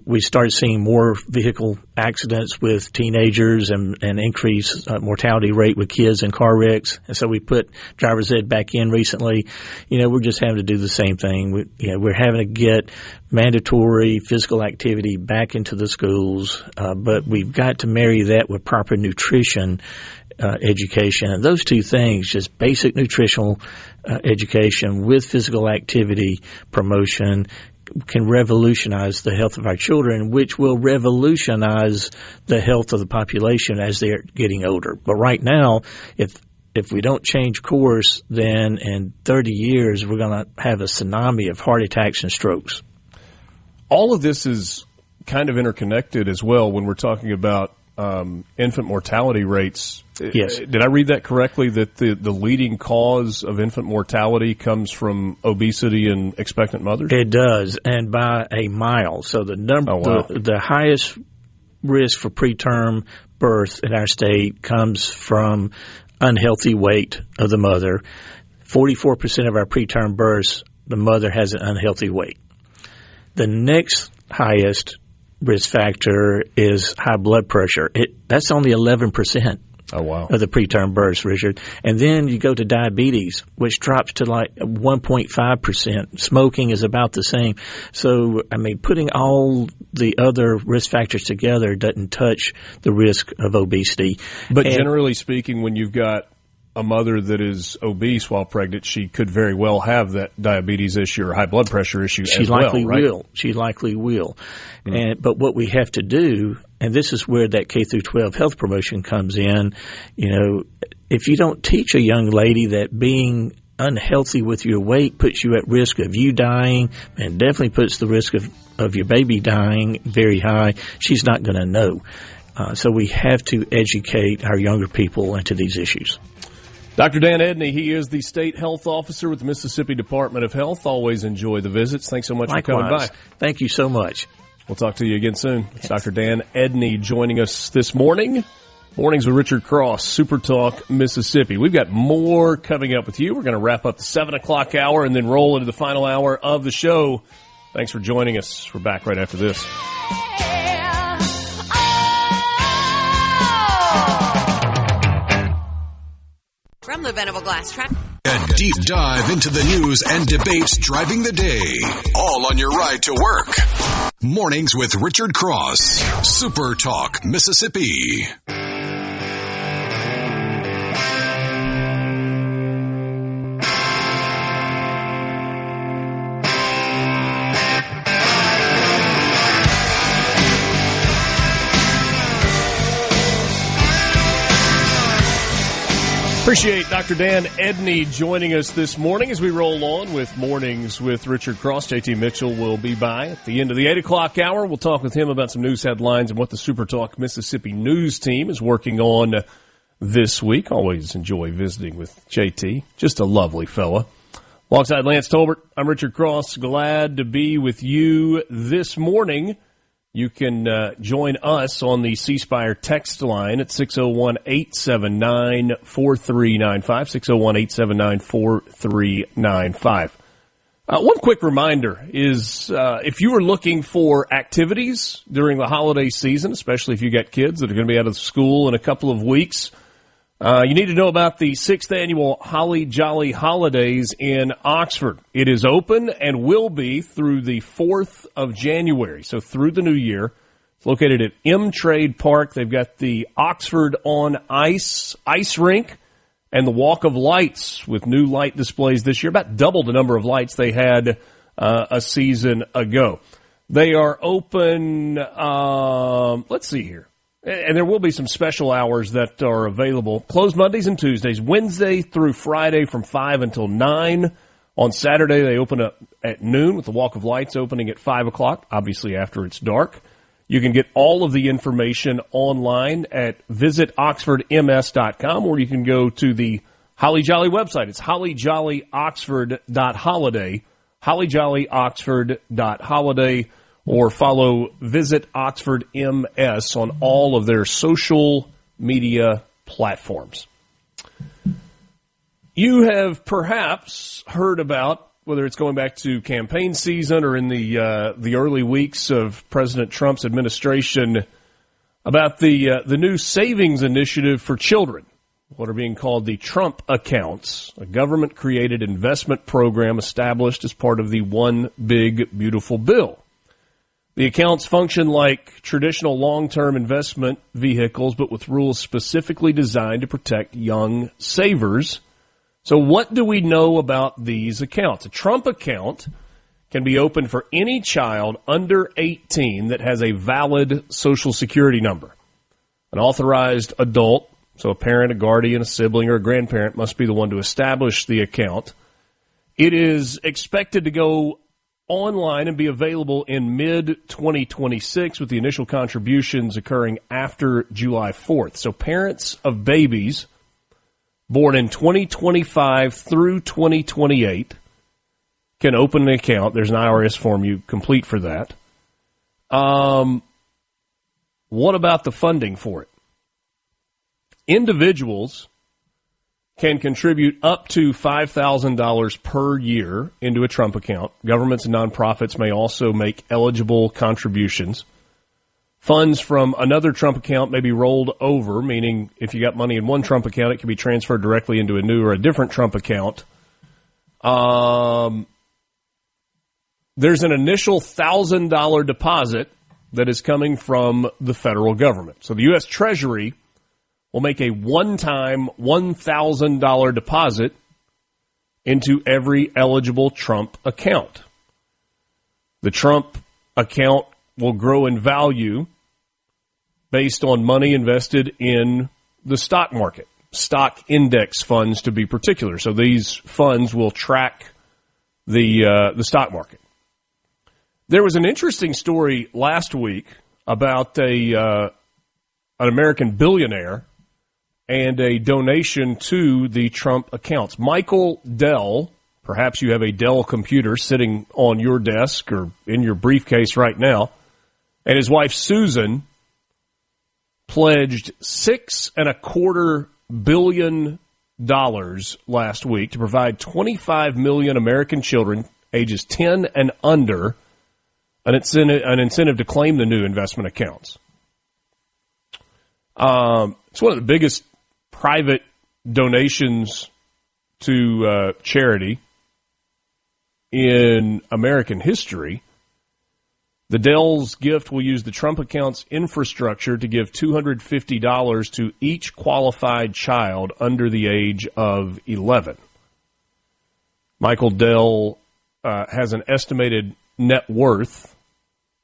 we started seeing more vehicle accidents with teenagers and increased mortality rate with kids in car wrecks. And so we put driver's ed back in recently. We're just having to do the same thing. We're having to get mandatory physical activity back into the schools, but we've got to marry that with proper nutrition education. And those two things, just basic nutritional education with physical activity promotion, can revolutionize the health of our children, which will revolutionize the health of the population as they're getting older. But right now, if we don't change course, then in 30 years, we're going to have a tsunami of heart attacks and strokes. All of this is kind of interconnected as well when we're talking about infant mortality rates. Yes. Did I read that correctly, that the leading cause of infant mortality comes from obesity in expectant mothers? It does, and by a mile. So the highest risk for preterm birth in our state comes from unhealthy weight of the mother. 44% of our preterm births, the mother has an unhealthy weight. The next highest risk factor is high blood pressure. That's only 11%. Oh, wow. Of the preterm births, Richard. And then you go to diabetes, which drops to like 1.5%. Smoking is about the same. So, putting all the other risk factors together doesn't touch the risk of obesity. But generally speaking, when you've got a mother that is obese while pregnant, she could very well have that diabetes issue or high blood pressure issue as well, right? She likely will. But what we have to do, and this is where that K through 12 health promotion comes in, if you don't teach a young lady that being unhealthy with your weight puts you at risk of you dying and definitely puts the risk of your baby dying very high, she's not going to know. So we have to educate our younger people into these issues. Dr. Dan Edney, he is the state health officer with the Mississippi Department of Health. Always enjoy the visits. Thanks so much for coming by. Thank you so much. We'll talk to you again soon. It's Dr. Dan Edney joining us this morning. Mornings with Richard Cross, Super Talk, Mississippi. We've got more coming up with you. We're going to wrap up the 7 o'clock hour and then roll into the final hour of the show. Thanks for joining us. We're back right after this. From the Venable Glass Trap. A deep dive into the news and debates driving the day. All on your ride to work. Mornings with Richard Cross. Super Talk, Mississippi. Appreciate Dr. Dan Edney joining us this morning as we roll on with Mornings with Richard Cross. JT Mitchell will be by at the end of the 8 o'clock hour. We'll talk with him about some news headlines and what the Super Talk Mississippi news team is working on this week. Always enjoy visiting with JT. Just a lovely fella. Alongside Lance Tolbert, I'm Richard Cross. Glad to be with you this morning. You can join us on the C Spire text line at 601-879-4395, 601-879-4395. One quick reminder is if you are looking for activities during the holiday season, especially if you got kids that are going to be out of school in a couple of weeks, you need to know about the 6th annual Holly Jolly Holidays in Oxford. It is open and will be through the 4th of January, so through the new year. It's located at M Trade Park. They've got the Oxford on Ice rink and the Walk of Lights with new light displays this year, about double the number of lights they had a season ago. They are open, let's see here. And there will be some special hours that are available. Closed Mondays and Tuesdays, Wednesday through Friday from 5 until 9. On Saturday, they open up at noon with the Walk of Lights opening at 5 o'clock, obviously after it's dark. You can get all of the information online at visitoxfordms.com, or you can go to the Holly Jolly website. It's hollyyjollyoxford.holiday, hollyyjollyoxford.holiday. Or follow Visit Oxford MS on all of their social media platforms. You have perhaps heard about, whether it's going back to campaign season or in the early weeks of President Trump's administration, about the new savings initiative for children, what are being called the Trump accounts, a government-created investment program established as part of the One Big Beautiful Bill. The accounts function like traditional long-term investment vehicles, but with rules specifically designed to protect young savers. So what do we know about these accounts? A Trump account can be opened for any child under 18 that has a valid Social Security number. An authorized adult, so a parent, a guardian, a sibling, or a grandparent, must be the one to establish the account. It is expected to go online and be available in mid-2026 with the initial contributions occurring after July 4th. So parents of babies born in 2025 through 2028 can open an account. There's an IRS form you complete for that. What about the funding for it? Individuals can contribute up to $5,000 per year into a Trump account. Governments and nonprofits may also make eligible contributions. Funds from another Trump account may be rolled over, meaning if you got money in one Trump account, it can be transferred directly into a new or a different Trump account. There's an initial $1,000 deposit that is coming from the federal government. So the U.S. Treasury will make a one-time $1,000 deposit into every eligible Trump account. The Trump account will grow in value based on money invested in the stock market, stock index funds to be particular. So these funds will track the stock market. There was an interesting story last week about an American billionaire and a donation to the Trump accounts. Michael Dell, perhaps you have a Dell computer sitting on your desk or in your briefcase right now, and his wife Susan pledged $6.25 billion last week to provide 25 million American children ages 10 and under an incentive to claim the new investment accounts. It's one of the biggest private donations to charity in American history. The Dell's gift will use the Trump account's infrastructure to give $250 to each qualified child under the age of 11. Michael Dell has an estimated net worth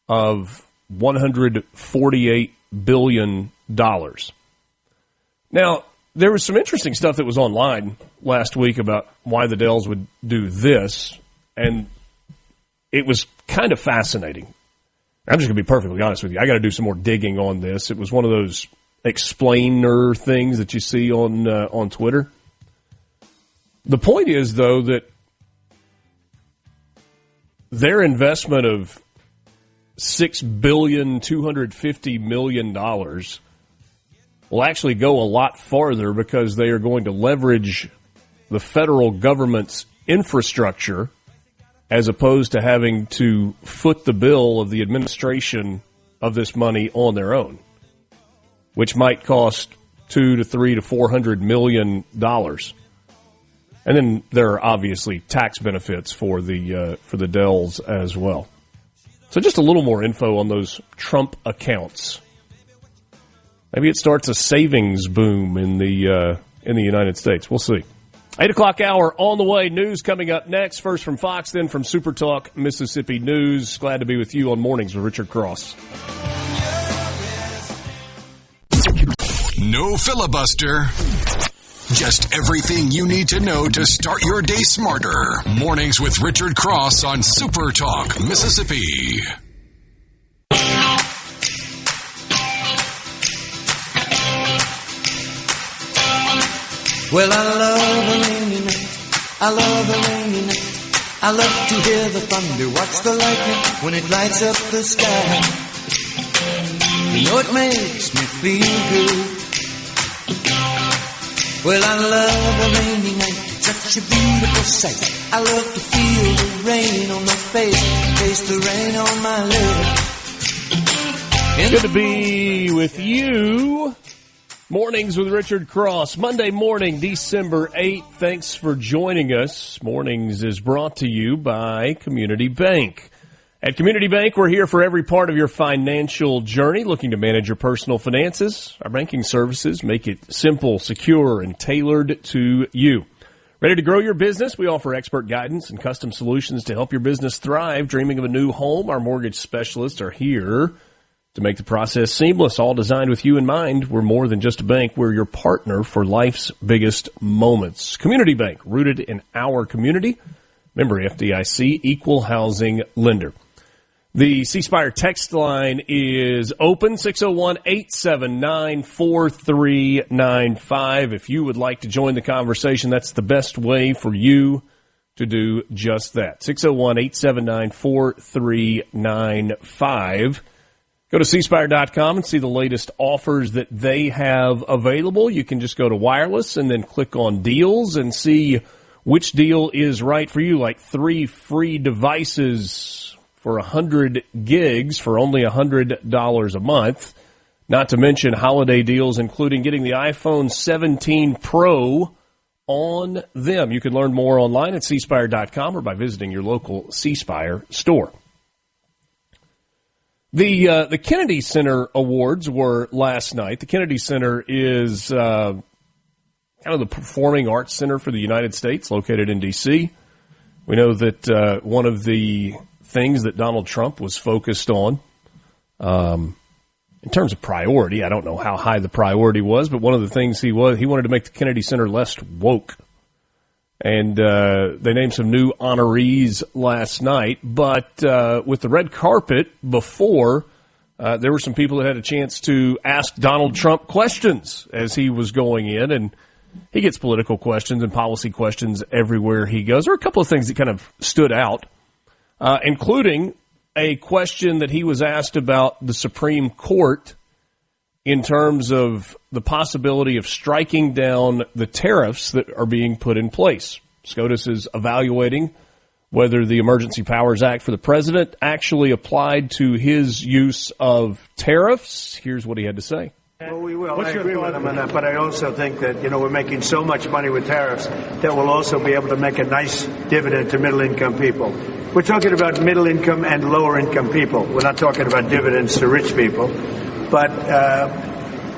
of $148 billion. Now, there was some interesting stuff that was online last week about why the Dells would do this, and it was kind of fascinating. I'm just going to be perfectly honest with you. I got to do some more digging on this. It was one of those explainer things that you see on Twitter. The point is, though, that their investment of $6.25 billion will actually go a lot farther because they are going to leverage the federal government's infrastructure as opposed to having to foot the bill of the administration of this money on their own, which might cost $200 to $300 to $400 million. And then there are obviously tax benefits for the Dells as well. So just a little more info on those Trump accounts. Maybe it starts a savings boom in the United States. We'll see. 8 o'clock hour on the way. News coming up next. First from Fox, then from SuperTalk Mississippi News. Glad to be with you on Mornings with Richard Cross. No filibuster. Just everything you need to know to start your day smarter. Mornings with Richard Cross on SuperTalk Mississippi. Well, I love a rainy night. I love a rainy night. I love to hear the thunder, watch the lightning when it lights up the sky. You know it makes me feel good. Well, I love a rainy night. Such a beautiful sight. I love to feel the rain on my face, taste the rain on my lips. Good to be with you. Mornings with Richard Cross. Monday morning, December 8th. Thanks for joining us. Mornings is brought to you by Community Bank. At Community Bank, we're here for every part of your financial journey, looking to manage your personal finances. Our banking services make it simple, secure, and tailored to you. Ready to grow your business? We offer expert guidance and custom solutions to help your business thrive. Dreaming of a new home? Our mortgage specialists are here to make the process seamless, all designed with you in mind. We're more than just a bank. We're your partner for life's biggest moments. Community Bank, rooted in our community. Member FDIC, equal housing lender. The C Spire text line is open, 601-879-4395. If you would like to join the conversation, that's the best way for you to do just that. 601-879-4395. Go to cspire.com and see the latest offers that they have available. You can just go to wireless and then click on deals and see which deal is right for you, like 3 free devices for 100 gigs for only $100 a month. Not to mention holiday deals, including getting the iPhone 17 Pro on them. You can learn more online at cspire.com or by visiting your local C Spire store. The Kennedy Center Awards were last night. The Kennedy Center is kind of the performing arts center for the United States, located in D.C. We know that one of the things that Donald Trump was focused on, in terms of priority, I don't know how high the priority was, but one of the things he wanted to make the Kennedy Center less woke. And they named some new honorees last night. But with the red carpet before, there were some people that had a chance to ask Donald Trump questions as he was going in, and he gets political questions and policy questions everywhere he goes. There are a couple of things that kind of stood out, including a question that he was asked about the Supreme Court in terms of the possibility of striking down the tariffs that are being put in place. SCOTUS is evaluating whether the Emergency Powers Act for the president actually applied to his use of tariffs. Here's what he had to say. Well, we will. I agree with him on that, but I also think that, we're making so much money with tariffs that we'll also be able to make a nice dividend to middle-income people. We're talking about middle-income and lower-income people. We're not talking about dividends to rich people. But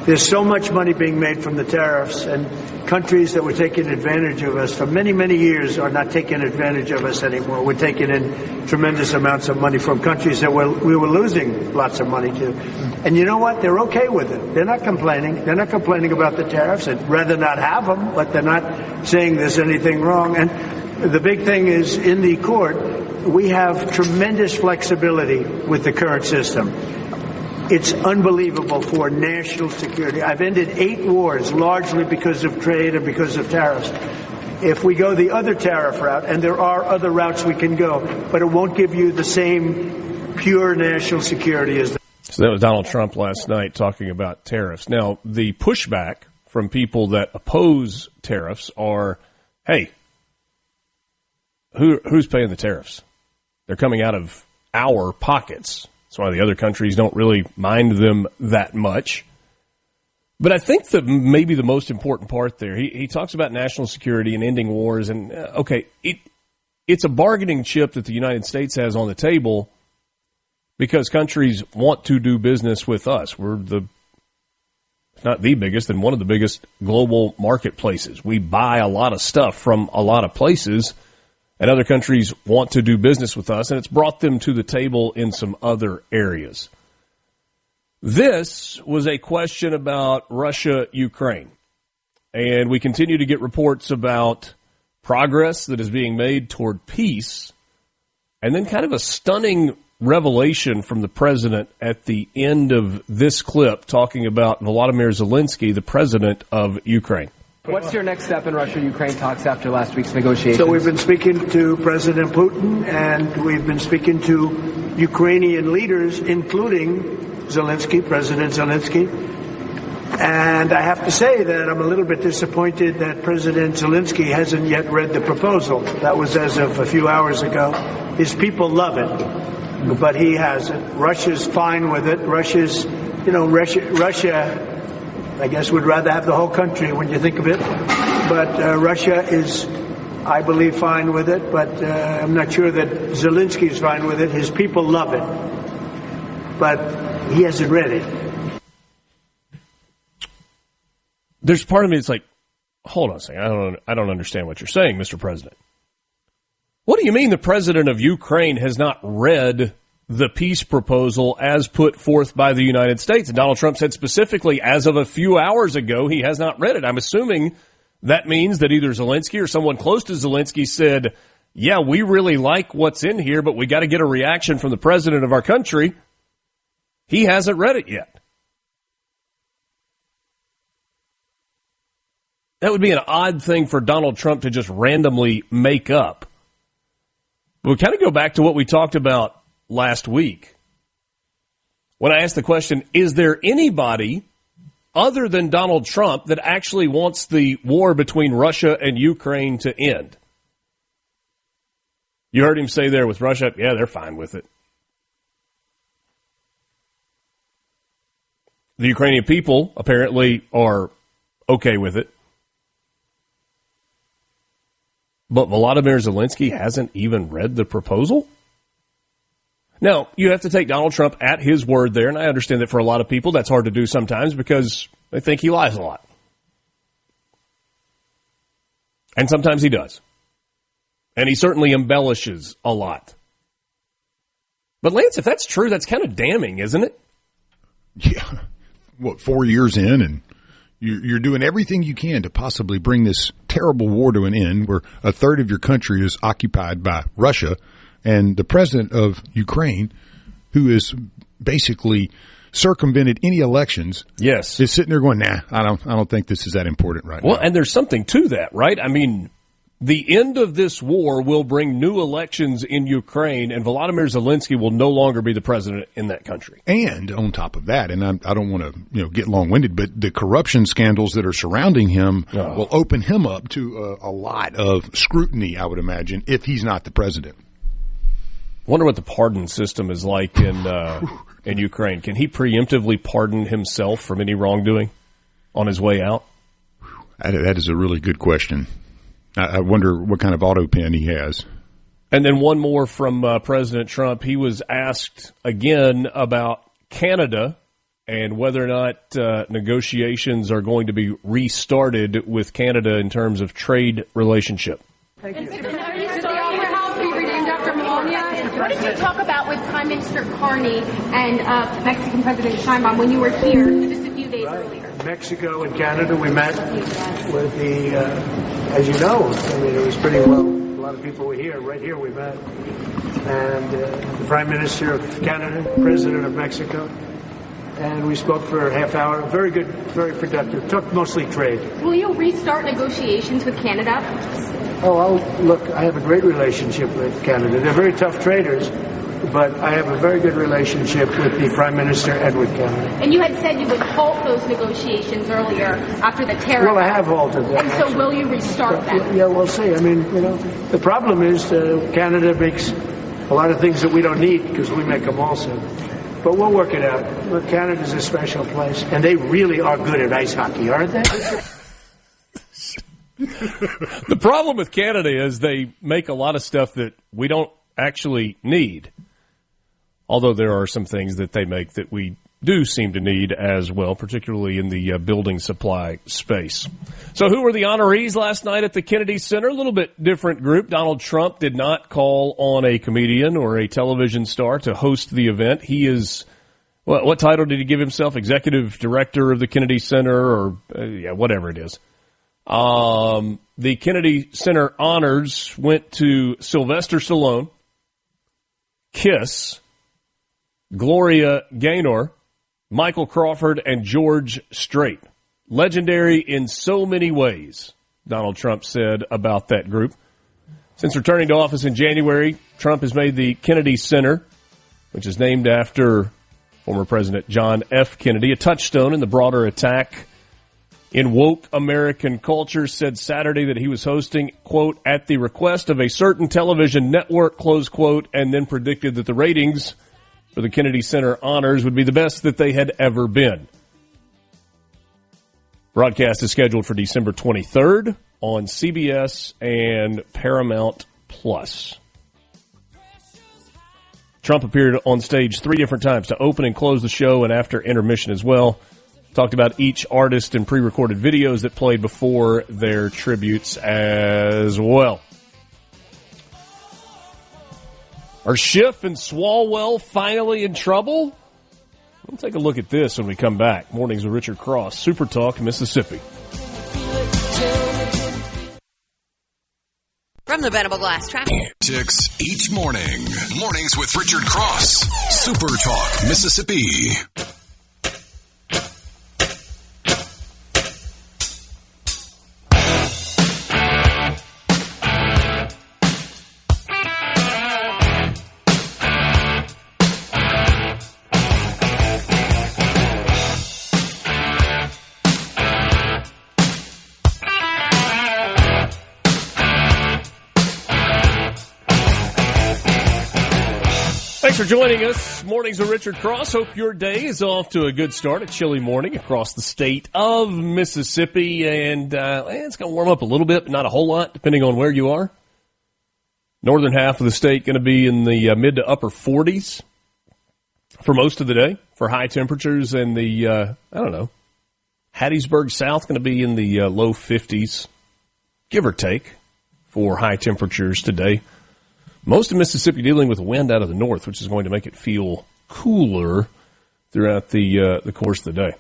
there's so much money being made from the tariffs, and countries that were taking advantage of us for many, many years are not taking advantage of us anymore. We're taking in tremendous amounts of money from countries that we were losing lots of money to. And you know what? They're okay with it. They're not complaining. They're not complaining about the tariffs. They'd rather not have them, but they're not saying there's anything wrong. And the big thing is, in the court, we have tremendous flexibility with the current system. It's unbelievable for national security. I've ended 8 wars, largely because of trade and because of tariffs. If we go the other tariff route, and there are other routes we can go, but it won't give you the same pure national security as So that was Donald Trump last night talking about tariffs. Now, the pushback from people that oppose tariffs are, hey, who's paying the tariffs? They're coming out of our pockets. That's why the other countries don't really mind them that much. But I think that maybe the most important part there, he talks about national security and ending wars. And, it's a bargaining chip that the United States has on the table because countries want to do business with us. We're if not the biggest, then one of the biggest global marketplaces. We buy a lot of stuff from a lot of places, and other countries want to do business with us, and it's brought them to the table in some other areas. This was a question about Russia-Ukraine, and we continue to get reports about progress that is being made toward peace, and then kind of a stunning revelation from the president at the end of this clip talking about Volodymyr Zelensky, the president of Ukraine. What's your next step in Russia-Ukraine talks after last week's negotiations? So we've been speaking to President Putin, and we've been speaking to Ukrainian leaders, including President Zelensky. And I have to say that I'm a little bit disappointed that President Zelensky hasn't yet read the proposal. That was as of a few hours ago. His people love it, but he hasn't. Russia's fine with it. Russia, I guess, would rather have the whole country when you think of it. But Russia is, I believe, fine with it. But I'm not sure that Zelensky is fine with it. His people love it. But he hasn't read it. There's part of me that's like, hold on a second. I don't understand what you're saying, Mr. President. What do you mean the president of Ukraine has not read the peace proposal as put forth by the United States? And Donald Trump said specifically, as of a few hours ago, he has not read it. I'm assuming that means that either Zelensky or someone close to Zelensky said, yeah, we really like what's in here, but we got to get a reaction from the president of our country. He hasn't read it yet. That would be an odd thing for Donald Trump to just randomly make up. But we kind of go back to what we talked about last week when I asked the question, is there anybody other than Donald Trump that actually wants the war between Russia and Ukraine to end? You heard him say there with Russia, yeah, they're fine with it. The Ukrainian people apparently are okay with it. But Volodymyr Zelensky hasn't even read the proposal? Now, you have to take Donald Trump at his word there, and I understand that for a lot of people that's hard to do sometimes because they think he lies a lot. And sometimes he does. And he certainly embellishes a lot. But Lance, if that's true, that's kind of damning, isn't it? Yeah. 4 years in, and you're doing everything you can to possibly bring this terrible war to an end where a third of your country is occupied by Russia, and the president of Ukraine who is basically circumvented any elections, yes, is sitting there going, nah, I don't think this is that important right now. Well, and there's something to that, right? I mean, the end of this war will bring new elections in Ukraine, and Volodymyr Zelensky will no longer be the president in that country. And on top of that, and I don't want to get long-winded, but the corruption scandals that are surrounding him will open him up to a lot of scrutiny, I would imagine, if he's not the president. Wonder what the pardon system is like in Ukraine. Can he preemptively pardon himself from any wrongdoing on his way out? That is a really good question. I wonder what kind of auto pen he has. And then one more from President Trump. He was asked again about Canada and whether or not negotiations are going to be restarted with Canada in terms of trade relationship. Thank you. What did you talk about with Prime Minister Carney and Mexican President Sheinbaum when you were here just a few days earlier? Mexico and Canada, we met with the, as you know, I mean, it was pretty well, a lot of people were here, right here we met. And the Prime Minister of Canada, President of Mexico, and we spoke for a half hour. Very good, very productive. Talked mostly trade. Will you restart negotiations with Canada? Oh, look, I have a great relationship with Canada. They're very tough traders, but I have a very good relationship with the Prime Minister and with Canada. And you had said you would halt those negotiations earlier after the tariff. Well, I have halted them. And so will you restart them? Yeah, we'll see. I mean, the problem is Canada makes a lot of things that we don't need because we make them also. But we'll work it out. Look, Canada's a special place, and they really are good at ice hockey, aren't they? The problem with Canada is they make a lot of stuff that we don't actually need. Although there are some things that they make that we do seem to need as well, particularly in the building supply space. So who were the honorees last night at the Kennedy Center? A little bit different group. Donald Trump did not call on a comedian or a television star to host the event. He is, what title did he give himself? Executive Director of the Kennedy Center or whatever it is. The Kennedy Center honors went to Sylvester Stallone, Kiss, Gloria Gaynor, Michael Crawford, and George Strait. Legendary in so many ways, Donald Trump said about that group. Since returning to office in January, Trump has made the Kennedy Center, which is named after former President John F. Kennedy, a touchstone in the broader attack in woke American culture. Said Saturday that he was hosting, quote, at the request of a certain television network, close quote, and then predicted that the ratings for the Kennedy Center honors would be the best that they had ever been. Broadcast is scheduled for December 23rd on CBS and Paramount Plus. Trump appeared on stage 3 different times to open and close the show and after intermission as well. Talked about each artist and pre-recorded videos that played before their tributes as well. Are Schiff and Swalwell finally in trouble? We'll take a look at this when we come back. Mornings with Richard Cross, Super Talk, Mississippi. From the Venable Glass Traffic. Ticks each morning. Mornings with Richard Cross, Super Talk, Mississippi. Thanks for joining us. Mornings with Richard Cross. Hope your day is off to a good start. A chilly morning across the state of Mississippi. And it's going to warm up a little bit, but not a whole lot, depending on where you are. Northern half of the state going to be in the mid to upper 40s for most of the day for high temperatures. And the, Hattiesburg South going to be in the low 50s, give or take, for high temperatures today. Most of Mississippi dealing with wind out of the north, which is going to make it feel cooler throughout the course of the day.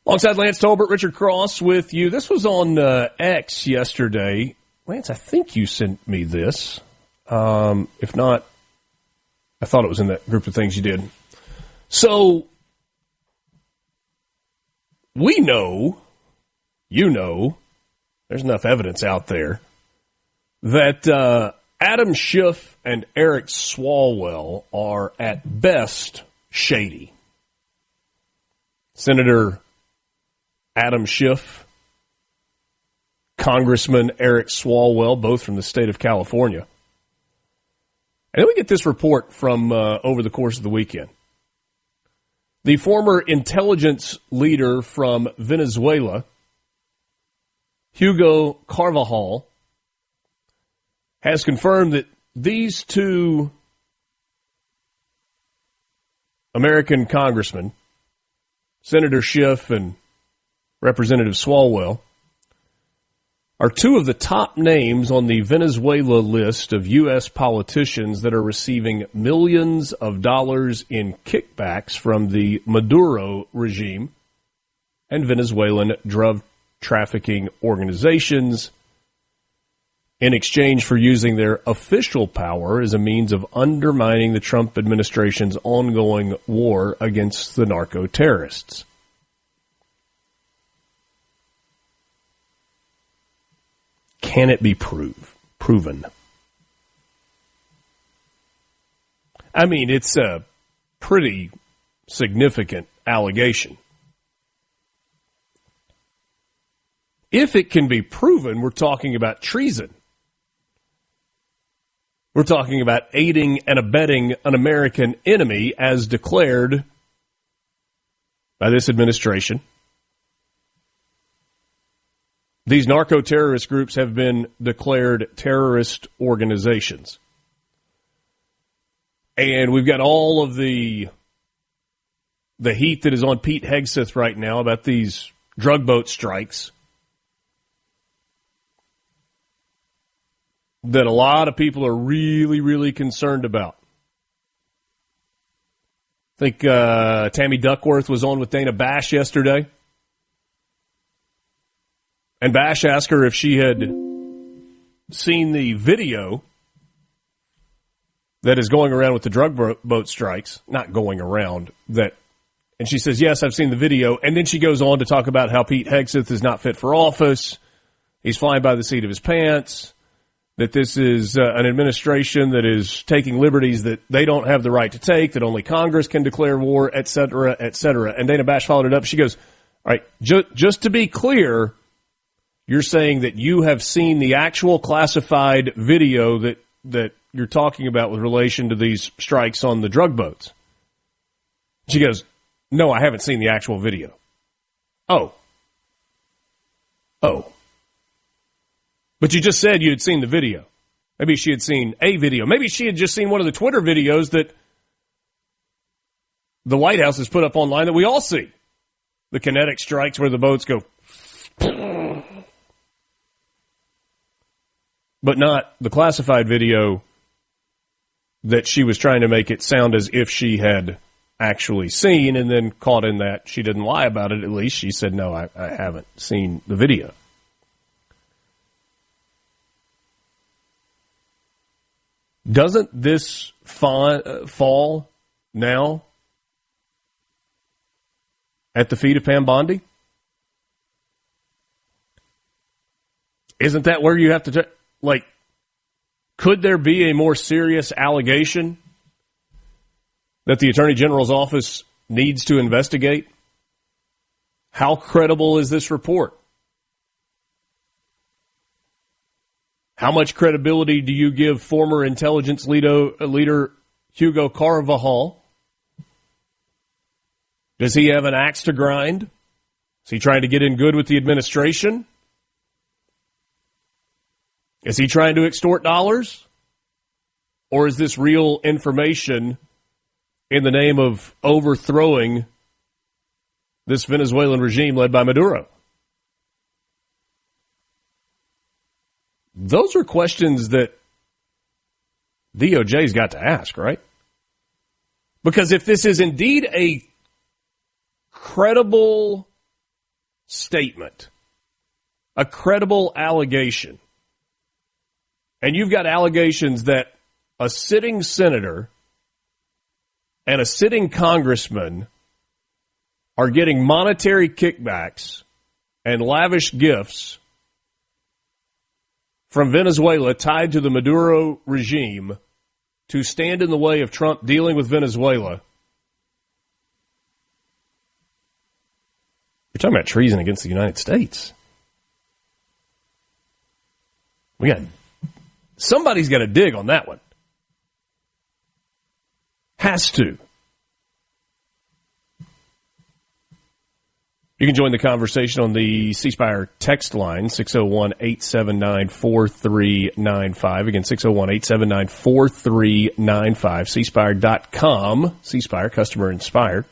Alongside Lance Tolbert, Richard Cross with you. This was on X yesterday. Lance, I think you sent me this. If not, I thought it was in that group of things you did. So, we know, there's enough evidence out there that Adam Schiff and Eric Swalwell are at best shady. Senator Adam Schiff, Congressman Eric Swalwell, both from the state of California. And then we get this report from over the course of the weekend. The former intelligence leader from Venezuela, Hugo Carvajal, has confirmed that these two American congressmen, Senator Schiff and Representative Swalwell, are two of the top names on the Venezuela list of U.S. politicians that are receiving millions of dollars in kickbacks from the Maduro regime and Venezuelan drug trafficking organizations in exchange for using their official power as a means of undermining the Trump administration's ongoing war against the narco-terrorists. Can it be proven? I mean, it's a pretty significant allegation. If it can be proven, we're talking about treason. We're talking about aiding and abetting an American enemy as declared by this administration. These narco-terrorist groups have been declared terrorist organizations. And we've got all of the heat that is on Pete Hegseth right now about these drug boat strikes that a lot of people are really, really concerned about. I think Tammy Duckworth was on with Dana Bash yesterday. And Bash asked her if she had seen the video that is going around with the drug boat strikes. Not going around. And she says, yes, I've seen the video. And then she goes on to talk about how Pete Hegseth is not fit for office. He's flying by the seat of his pants. That this is an administration that is taking liberties that they don't have the right to take, that only Congress can declare war, et cetera, et cetera. And Dana Bash followed it up. She goes, all right, just to be clear, you're saying that you have seen the actual classified video that you're talking about with relation to these strikes on the drug boats. She goes, no, I haven't seen the actual video. Oh. But you just said you had seen the video. Maybe she had seen a video. Maybe she had just seen one of the Twitter videos that the White House has put up online that we all see. The kinetic strikes where the boats go... But not the classified video that she was trying to make it sound as if she had actually seen, and then caught in that she didn't lie about it. At least she said, no, I haven't seen the video. Doesn't this fall now at the feet of Pam Bondi? Isn't that where you have to... could there be a more serious allegation that the Attorney General's office needs to investigate? How credible is this report? How much credibility do you give former intelligence leader Hugo Carvajal? Does he have an axe to grind? Is he trying to get in good with the administration? Is he trying to extort dollars? Or is this real information in the name of overthrowing this Venezuelan regime led by Maduro? Those are questions that DOJ's got to ask, right? Because if this is indeed a credible statement, a credible allegation, and you've got allegations that a sitting senator and a sitting congressman are getting monetary kickbacks and lavish gifts from Venezuela tied to the Maduro regime to stand in the way of Trump dealing with Venezuela, you're talking about treason against the United States. Somebody's got to dig on that one. Has to. You can join the conversation on the C Spire text line, 601-879-4395. Again, 601-879-4395. cspire.com. C Spire, customer inspired.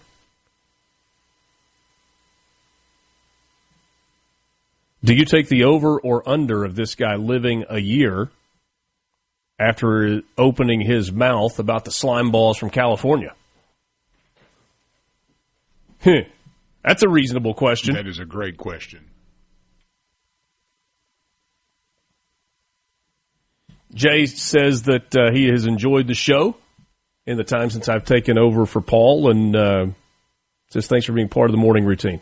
Do you take the over or under of this guy living a year after opening his mouth about the slime balls from California? That's a reasonable question. That is a great question. Jay says that he has enjoyed the show in the time since I've taken over for Paul, and says thanks for being part of the morning routine.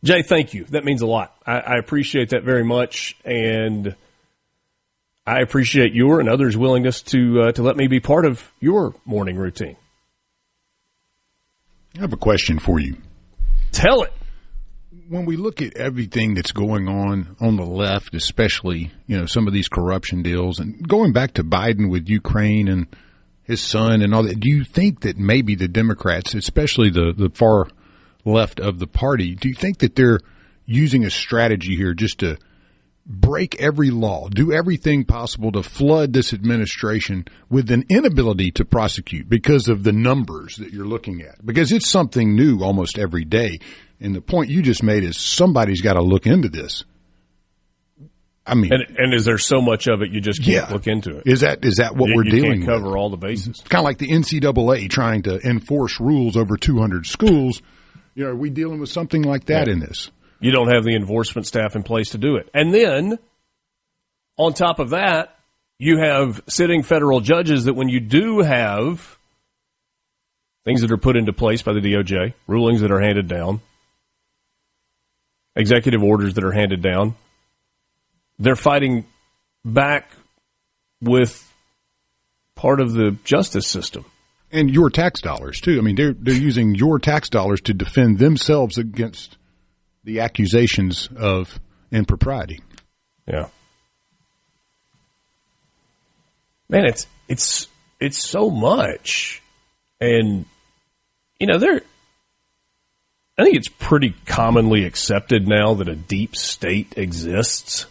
Jay, thank you. That means a lot. I appreciate that very much, and I appreciate your and others' willingness to let me be part of your morning routine. I have a question for you. Tell it. When we look at everything that's going on the left, especially, some of these corruption deals, and going back to Biden with Ukraine and his son and all that, do you think that maybe the Democrats, especially the far left of the party, do you think that they're using a strategy here just to break every law, do everything possible to flood this administration with an inability to prosecute because of the numbers that you're looking at? Because it's something new almost every day. And the point you just made is somebody's got to look into this. I mean, and is there so much of it you just can't look into it? Is that what we're dealing with? You can't cover all the bases. It's kind of like the NCAA trying to enforce rules over 200 schools. Are we dealing with something like that in this? You don't have the enforcement staff in place to do it. And then, on top of that, you have sitting federal judges that when you do have things that are put into place by the DOJ, rulings that are handed down, executive orders that are handed down, they're fighting back with part of the justice system. And your tax dollars, too. I mean, they're using your tax dollars to defend themselves against the accusations of impropriety. Yeah. Man, it's so much. And, I think it's pretty commonly accepted now that a deep state exists.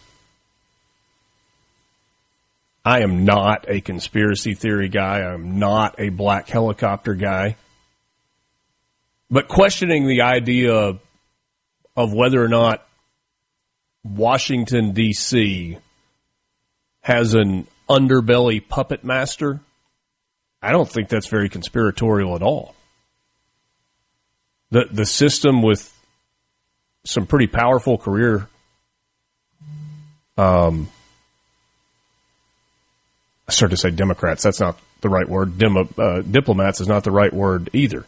I am not a conspiracy theory guy. I'm not a black helicopter guy. But questioning the idea of whether or not Washington, D.C. has an underbelly puppet master, I don't think that's very conspiratorial at all. The system with some pretty powerful career I started to say Democrats. That's not the right word. Diplomats is not the right word either.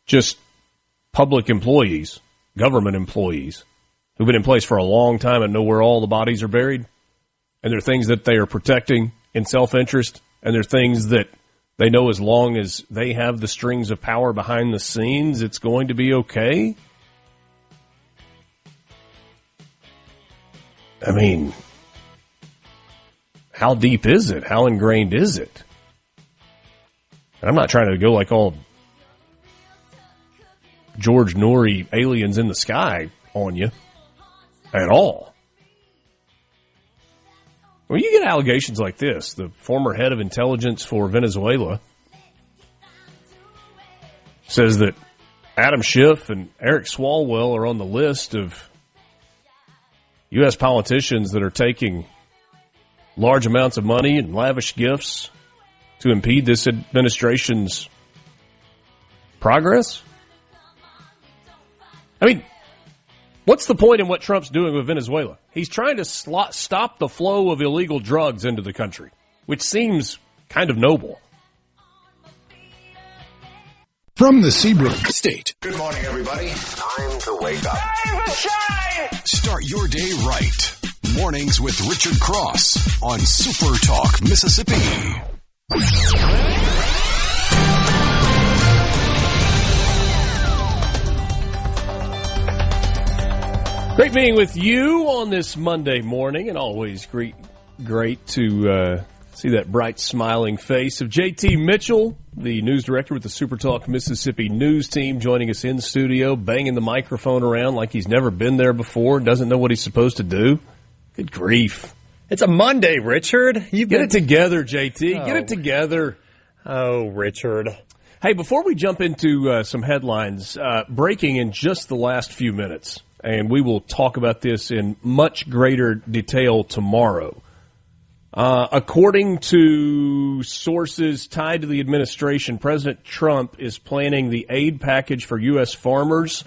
Just public employees, government employees, who've been in place for a long time and know where all the bodies are buried. And there are things that they are protecting in self-interest, and there are things that they know as long as they have the strings of power behind the scenes, it's going to be okay. I mean, how deep is it? How ingrained is it? And I'm not trying to go like all George Noory aliens in the sky on you at all. When you get allegations like this, the former head of intelligence for Venezuela says that Adam Schiff and Eric Swalwell are on the list of U.S. politicians that are taking large amounts of money and lavish gifts to impede this administration's progress? I mean, what's the point in what Trump's doing with Venezuela? He's trying to stop the flow of illegal drugs into the country, which seems kind of noble. From the Seabrook State. Good morning, everybody. Time to wake up. Time to shine! Start your day right. Mornings with Richard Cross on SuperTalk, Mississippi. Great being with you on this Monday morning, and always great to see that bright, smiling face of J.T. Mitchell, the news director with the SuperTalk Mississippi news team, joining us in studio, banging the microphone around like he's never been there before, doesn't know what he's supposed to do. Good grief. It's a Monday, Richard. Get it together, JT. Get it together. Oh, Richard. Hey, before we jump into some headlines, breaking in just the last few minutes, and we will talk about this in much greater detail tomorrow. According to sources tied to the administration, President Trump is planning the aid package for U.S. farmers.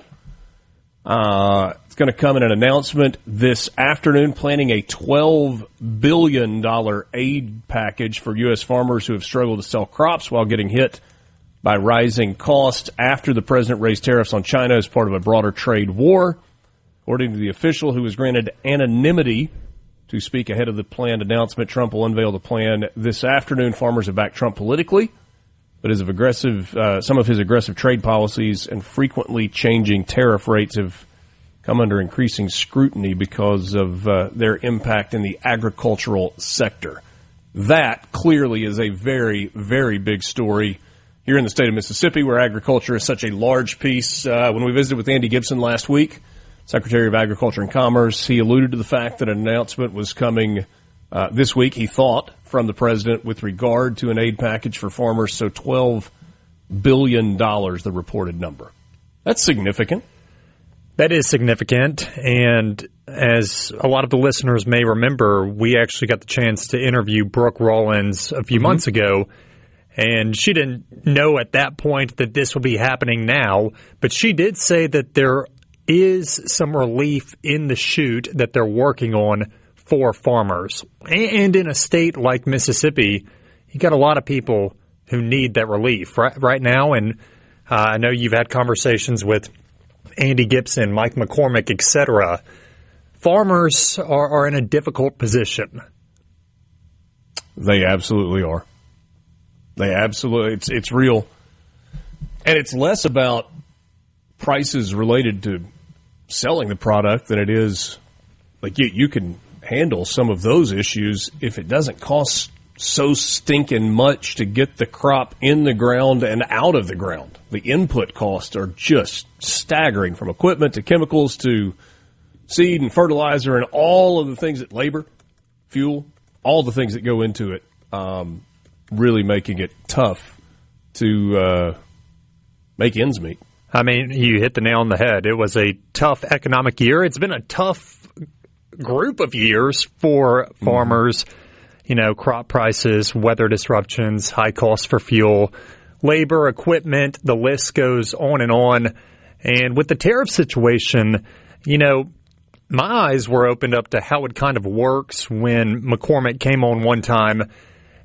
It's going to come in an announcement this afternoon, planning a $12 billion aid package for U.S. farmers who have struggled to sell crops while getting hit by rising costs after the president raised tariffs on China as part of a broader trade war. According to the official who was granted anonymity to speak ahead of the planned announcement, Trump will unveil the plan this afternoon. Farmers have backed Trump politically, but some of his aggressive trade policies and frequently changing tariff rates have come under increasing scrutiny because of their impact in the agricultural sector. That clearly is a very, very big story here in the state of Mississippi, where agriculture is such a large piece. When we visited with Andy Gibson last week, Secretary of Agriculture and Commerce, he alluded to the fact that an announcement was coming this week, he thought, from the president with regard to an aid package for farmers. So $12 billion, the reported number. That's significant. That is significant. And as a lot of the listeners may remember, we actually got the chance to interview Brooke Rollins a few months ago. And she didn't know at that point that this would be happening now. But she did say that there is some relief in the chute that they're working on for farmers. And in a state like Mississippi, you got a lot of people who need that relief right now. And I know you've had conversations with Andy Gibson, Mike McCormick, etc. Farmers are in a difficult position. They absolutely are. It's real. And it's less about prices related to selling the product than it is, like, you can handle some of those issues if it doesn't cost so stinking much to get the crop in the ground and out of the ground. The input costs are just staggering, from equipment to chemicals to seed and fertilizer and all of the things that labor, fuel, all the things that go into it, really making it tough to make ends meet. I mean, you hit the nail on the head. It was a tough economic year. It's been a tough group of years for farmers. You know, crop prices, weather disruptions, high costs for fuel, labor, equipment, the list goes on. And with the tariff situation, you know, my eyes were opened up to how it kind of works when McCormick came on one time.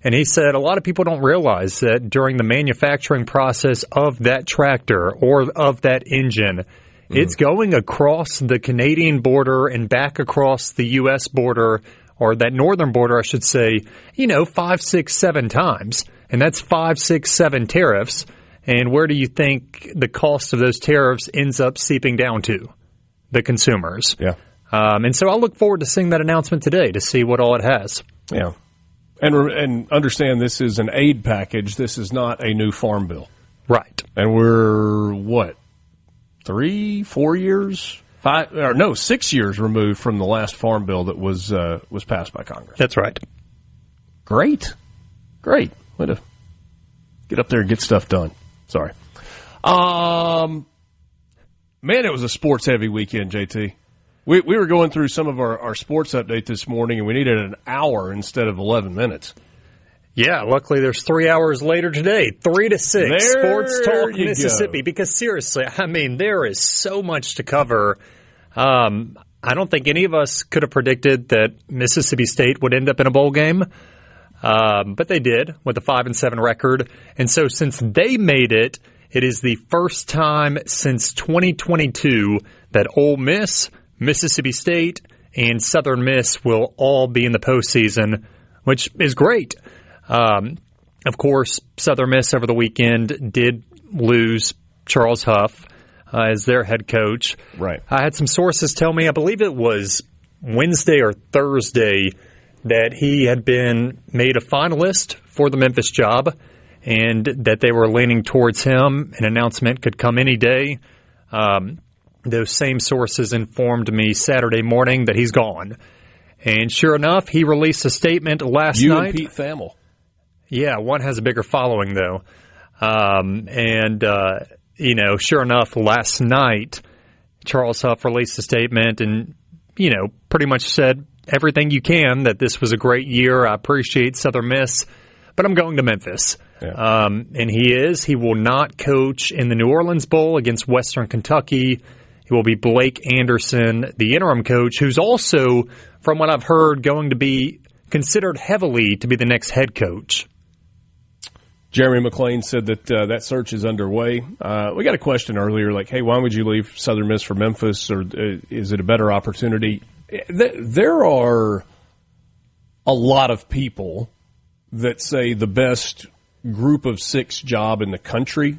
And he said a lot of people don't realize that during the manufacturing process of that tractor or of that engine, it's going across the Canadian border and back across the U.S. border, or that northern border, I should say, 5, 6, 7 times. And that's 5, 6, 7 tariffs. And where do you think the cost of those tariffs ends up seeping down to? The consumers. Yeah. And so I'll look forward to seeing that announcement today to see what all it has. Yeah. And understand this is an aid package. This is not a new farm bill. Right. And we're, 3, 4 years? 6 years removed from the last farm bill that was passed by Congress. That's right. Great. Way to get up there and get stuff done. Sorry. Man, it was a sports-heavy weekend, JT. We were going through some of our sports update this morning, and we needed an hour instead of 11 minutes. Yeah, luckily there's 3 hours later today, 3 to 6, Sports Talk Mississippi. Because seriously, I mean, there is so much to cover. I don't think any of us could have predicted that Mississippi State would end up in a bowl game, but they did with a 5-7 record. And so since they made it, It is the first time since 2022 that Ole Miss, Mississippi State, and Southern Miss will all be in the postseason, which is great. Of course, Southern Miss over the weekend did lose Charles Huff as their head coach. Right. I had some sources tell me, I believe it was Wednesday or Thursday, that he had been made a finalist for the Memphis job and that they were leaning towards him. An announcement could come any day. Those same sources informed me Saturday morning that he's gone. And sure enough, he released a statement last night. You and Pete Thamel. Yeah, one has a bigger following, though. Sure enough, last night, Charles Huff released a statement and, pretty much said everything you can, that this was a great year. I appreciate Southern Miss, but I'm going to Memphis. Yeah. And he will not coach in the New Orleans Bowl against Western Kentucky. It will be Blake Anderson, the interim coach, who's also, from what I've heard, going to be considered heavily to be the next head coach. Jeremy McClain said that that search is underway. We got a question earlier, like, hey, why would you leave Southern Miss for Memphis, or is it a better opportunity? There are a lot of people that say the best group of 6 job in the country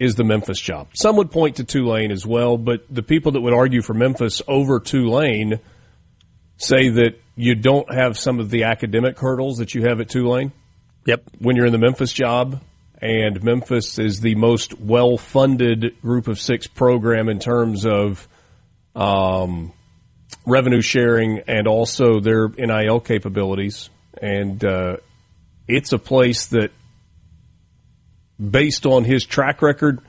is the Memphis job. Some would point to Tulane as well, but the people that would argue for Memphis over Tulane say that you don't have some of the academic hurdles that you have at Tulane. Yep. When you're in the Memphis job, and Memphis is the most well-funded group of 6 program in terms of revenue sharing and also their NIL capabilities. And it's a place that, based on his track record,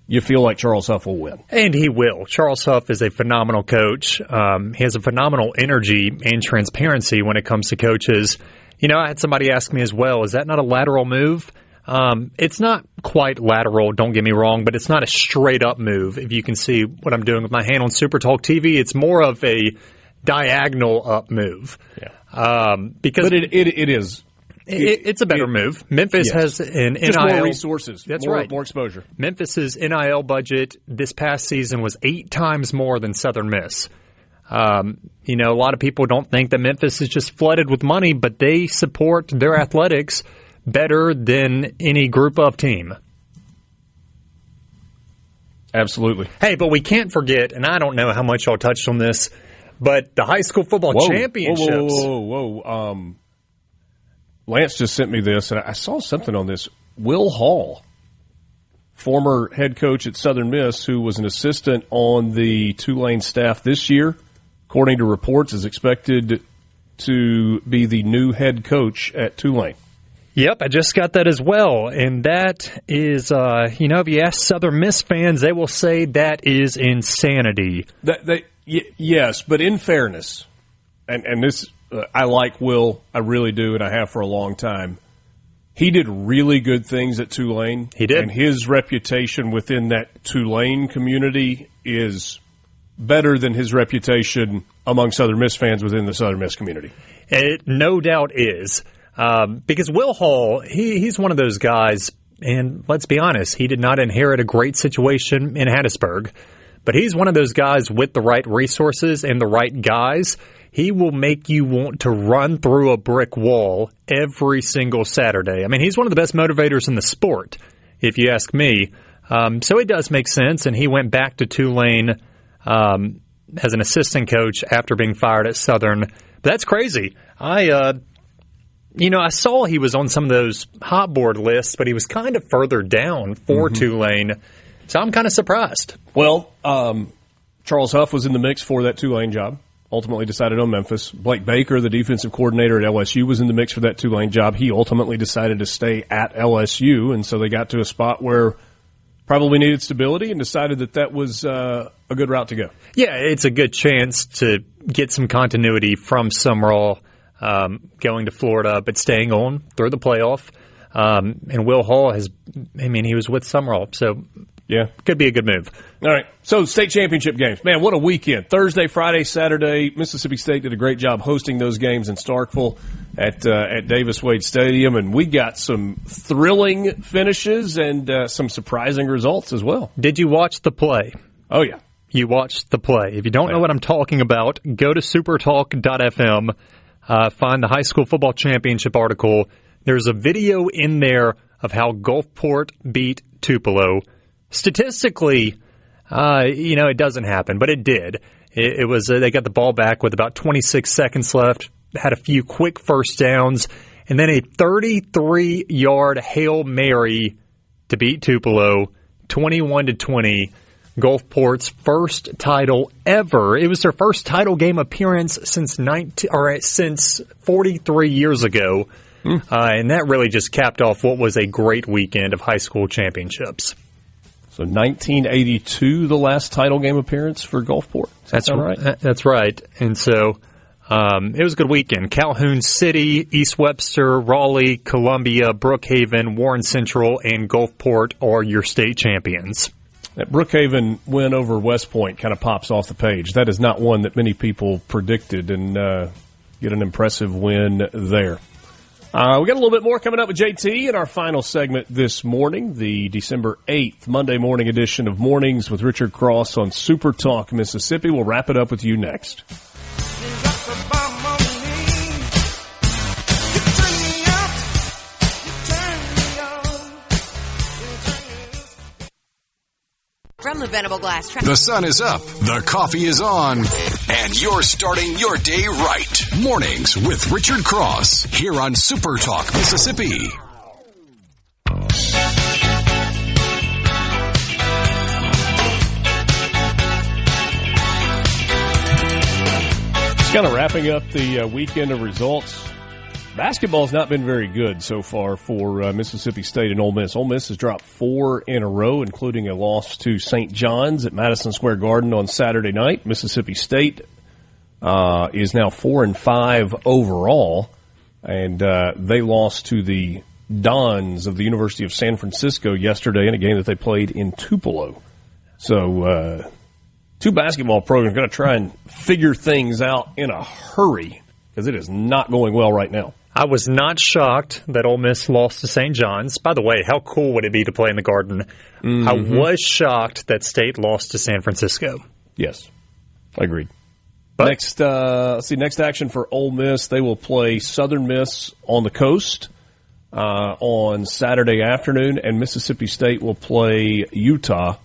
you feel like Charles Huff will win. And he will. Charles Huff is a phenomenal coach. He has a phenomenal energy and transparency when it comes to coaches. I had somebody ask me as well, is that not a lateral move? It's not quite lateral, don't get me wrong, but it's not a straight-up move. If you can see what I'm doing with my hand on SuperTalk TV, it's more of a diagonal-up move. Yeah. But it is. It's a better move. Memphis has an NIL. Just more resources. That's more, right. More exposure. Memphis's NIL budget this past season was 8 times more than Southern Miss. A lot of people don't think that Memphis is just flooded with money, but they support their athletics better than any group of team. Absolutely. Hey, but we can't forget, and I don't know how much y'all touched on this, but the high school football championships. Whoa. Lance just sent me this, and I saw something on this. Will Hall, former head coach at Southern Miss, who was an assistant on the Tulane staff this year, according to reports, is expected to be the new head coach at Tulane. Yep, I just got that as well. And that is, if you ask Southern Miss fans, they will say that is insanity. Yes, but in fairness, and this, I like Will, I really do, and I have for a long time. He did really good things at Tulane. He did. And his reputation within that Tulane community is better than his reputation among Southern Miss fans within the Southern Miss community. It no doubt is. Because Will Hall, he's one of those guys, and let's be honest, he did not inherit a great situation in Hattiesburg, but he's one of those guys with the right resources and the right guys. He will make you want to run through a brick wall every single Saturday. I mean, he's one of the best motivators in the sport, if you ask me. So it does make sense, and he went back to Tulane as an assistant coach after being fired at Southern. But that's crazy. I saw he was on some of those hot board lists, but he was kind of further down for Tulane. So I'm kind of surprised. Well, Charles Huff was in the mix for that Tulane job. Ultimately decided on Memphis. Blake Baker, the defensive coordinator at LSU, was in the mix for that Tulane job. He ultimately decided to stay at LSU, and so they got to a spot where probably needed stability and decided that was a good route to go. Yeah, it's a good chance to get some continuity from Summerall going to Florida, but staying on through the playoff. And Will Hall he was with Summerall, so Yeah. Could be a good move. All right. So, state championship games. Man, what a weekend. Thursday, Friday, Saturday. Mississippi State did a great job hosting those games in Starkville at Davis Wade Stadium, and we got some thrilling finishes and some surprising results as well. Did you watch the play? Oh, yeah. You watched the play. If you don't know what I'm talking about, go to supertalk.fm, find the high school football championship article. There's a video in there of how Gulfport beat Tupelo. Statistically, it doesn't happen, but it did. It was they got the ball back with about 26 seconds left, had a few quick first downs, and then a 33-yard Hail Mary to beat Tupelo, 21-20. Gulfport's first title ever. It was their first title game appearance since 43 years ago, and that really just capped off what was a great weekend of high school championships. So 1982, the last title game appearance for Gulfport. That's right. That's right. And so it was a good weekend. Calhoun City, East Webster, Raleigh, Columbia, Brookhaven, Warren Central, and Gulfport are your state champions. That Brookhaven win over West Point kind of pops off the page. That is not one that many people predicted, and get an impressive win there. We got a little bit more coming up with JT in our final segment this morning, the December 8th Monday morning edition of Mornings with Richard Cross on Super Talk Mississippi. We'll wrap it up with you next. From the Venable Glass Tractor. The sun is up, the coffee is on, and you're starting your day right. Mornings with Richard Cross here on Super Talk Mississippi. Just kind of wrapping up the weekend of results. Basketball's not been very good so far for Mississippi State and Ole Miss. Ole Miss has dropped 4 in a row, including a loss to St. John's at Madison Square Garden on Saturday night. Mississippi State is now 4-5 overall, and they lost to the Dons of the University of San Francisco yesterday in a game that they played in Tupelo. So, two basketball programs going to try and figure things out in a hurry because it is not going well right now. I was not shocked that Ole Miss lost to St. John's. By the way, how cool would it be to play in the Garden? Mm-hmm. I was shocked that State lost to San Francisco. Yes, agreed. But next action for Ole Miss, they will play Southern Miss on the coast on Saturday afternoon, and Mississippi State will play Utah. I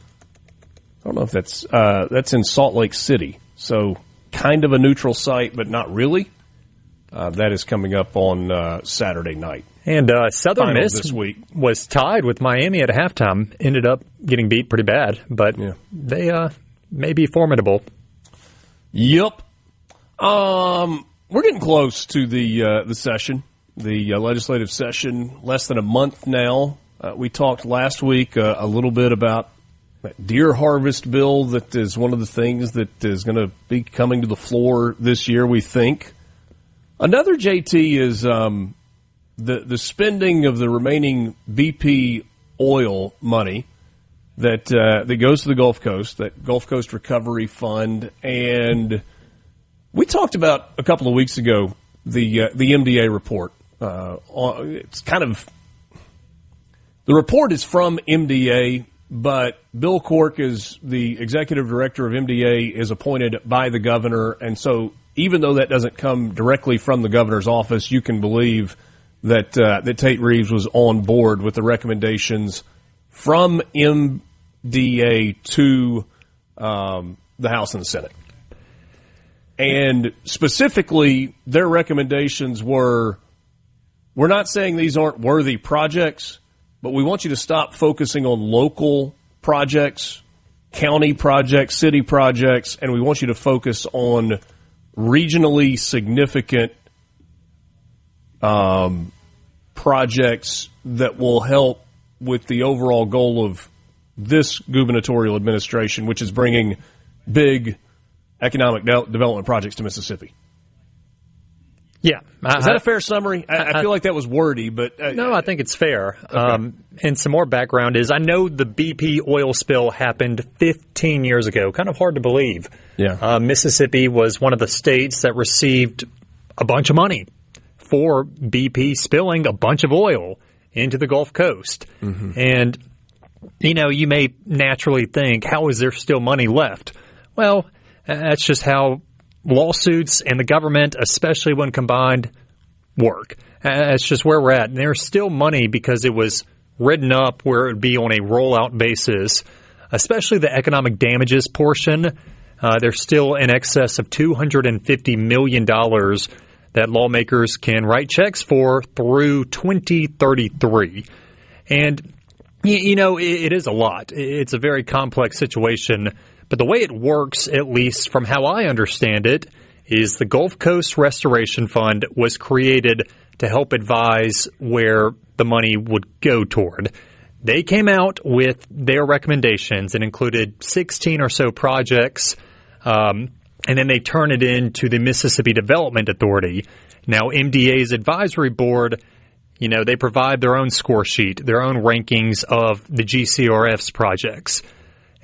don't know if that's in Salt Lake City, so kind of a neutral site, but not really. That is coming up on Saturday night. And Southern Miss this week was tied with Miami at halftime. Ended up getting beat pretty bad, but they may be formidable. Yep. We're getting close to the session, the legislative session. Less than a month now. We talked last week a little bit about that deer harvest bill that is one of the things that is going to be coming to the floor this year, we think. Another, JT, is the spending of the remaining BP oil money that goes to the Gulf Coast, that Gulf Coast Recovery Fund. And we talked about a couple of weeks ago the MDA report. It's kind of the report is from MDA, but Bill Cork is the executive director of MDA, is appointed by the governor, and so even though that doesn't come directly from the governor's office, you can believe that Tate Reeves was on board with the recommendations from MDA to the House and the Senate. And specifically, their recommendations were, we're not saying these aren't worthy projects, but we want you to stop focusing on local projects, county projects, city projects, and we want you to focus on regionally significant projects that will help with the overall goal of this gubernatorial administration, which is bringing big economic development projects to Mississippi. Yeah. Is that a fair summary? I feel like that was wordy, but... no, I think it's fair. Okay. And some more background is I know the BP oil spill happened 15 years ago. Kind of hard to believe. Yeah. Mississippi was one of the states that received a bunch of money for BP spilling a bunch of oil into the Gulf Coast. Mm-hmm. And, you may naturally think, how is there still money left? Well, that's just how lawsuits and the government, especially when combined, work. That's just where we're at. And there's still money because it was written up where it would be on a rollout basis, especially the economic damages portion. There's still in excess of $250 million that lawmakers can write checks for through 2033. And, it is a lot. It's a very complex situation. But the way it works, at least from how I understand it, is the Gulf Coast Restoration Fund was created to help advise where the money would go toward. They came out with their recommendations and included 16 or so projects, and then they turn it into the Mississippi Development Authority. Now, MDA's advisory board, they provide their own score sheet, their own rankings of the GCRF's projects.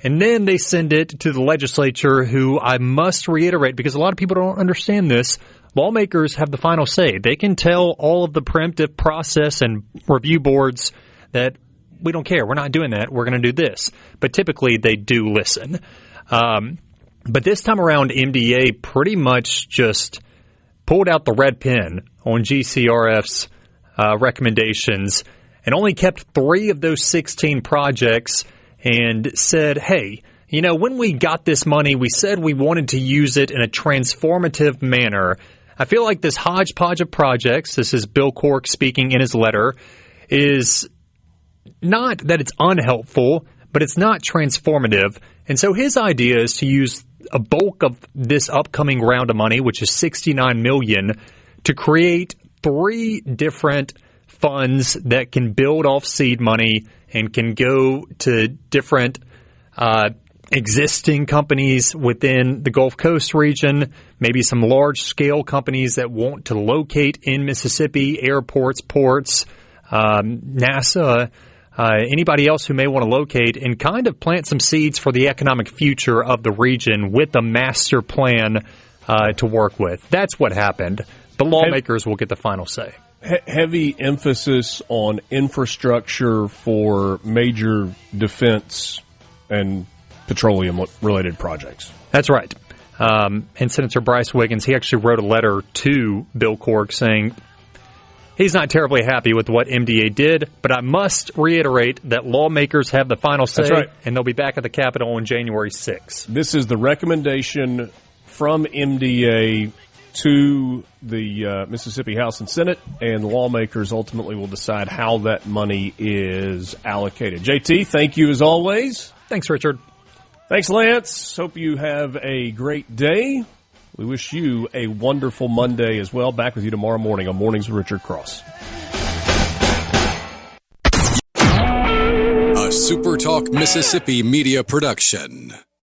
And then they send it to the legislature, who I must reiterate, because a lot of people don't understand this, lawmakers have the final say. They can tell all of the preemptive process and review boards that we don't care. We're not doing that. We're going to do this. But typically they do listen. But this time around, MDA pretty much just pulled out the red pen on GCRF's recommendations and only kept 3 of those 16 projects and said, hey, when we got this money, we said we wanted to use it in a transformative manner. I feel like this hodgepodge of projects, this is Bill Cork speaking in his letter, is not that it's unhelpful, but it's not transformative. And so his idea is to use a bulk of this upcoming round of money, which is $69 million, to create 3 different funds that can build off seed money and can go to different existing companies within the Gulf Coast region, maybe some large-scale companies that want to locate in Mississippi, airports, ports, NASA, anybody else who may want to locate, and kind of plant some seeds for the economic future of the region with a master plan to work with. That's what happened. The lawmakers will get the final say. Heavy emphasis on infrastructure for major defense and petroleum-related projects. That's right. And Senator Bryce Wiggins, he actually wrote a letter to Bill Cork saying he's not terribly happy with what MDA did, but I must reiterate that lawmakers have the final say, That's right. And they'll be back at the Capitol on January 6th. This is the recommendation from MDA to the Mississippi House and Senate, and the lawmakers ultimately will decide how that money is allocated. JT, thank you as always. Thanks, Richard. Thanks, Lance. Hope you have a great day. We wish you a wonderful Monday as well. Back with you tomorrow morning on Mornings with Richard Cross. A SuperTalk Mississippi media production.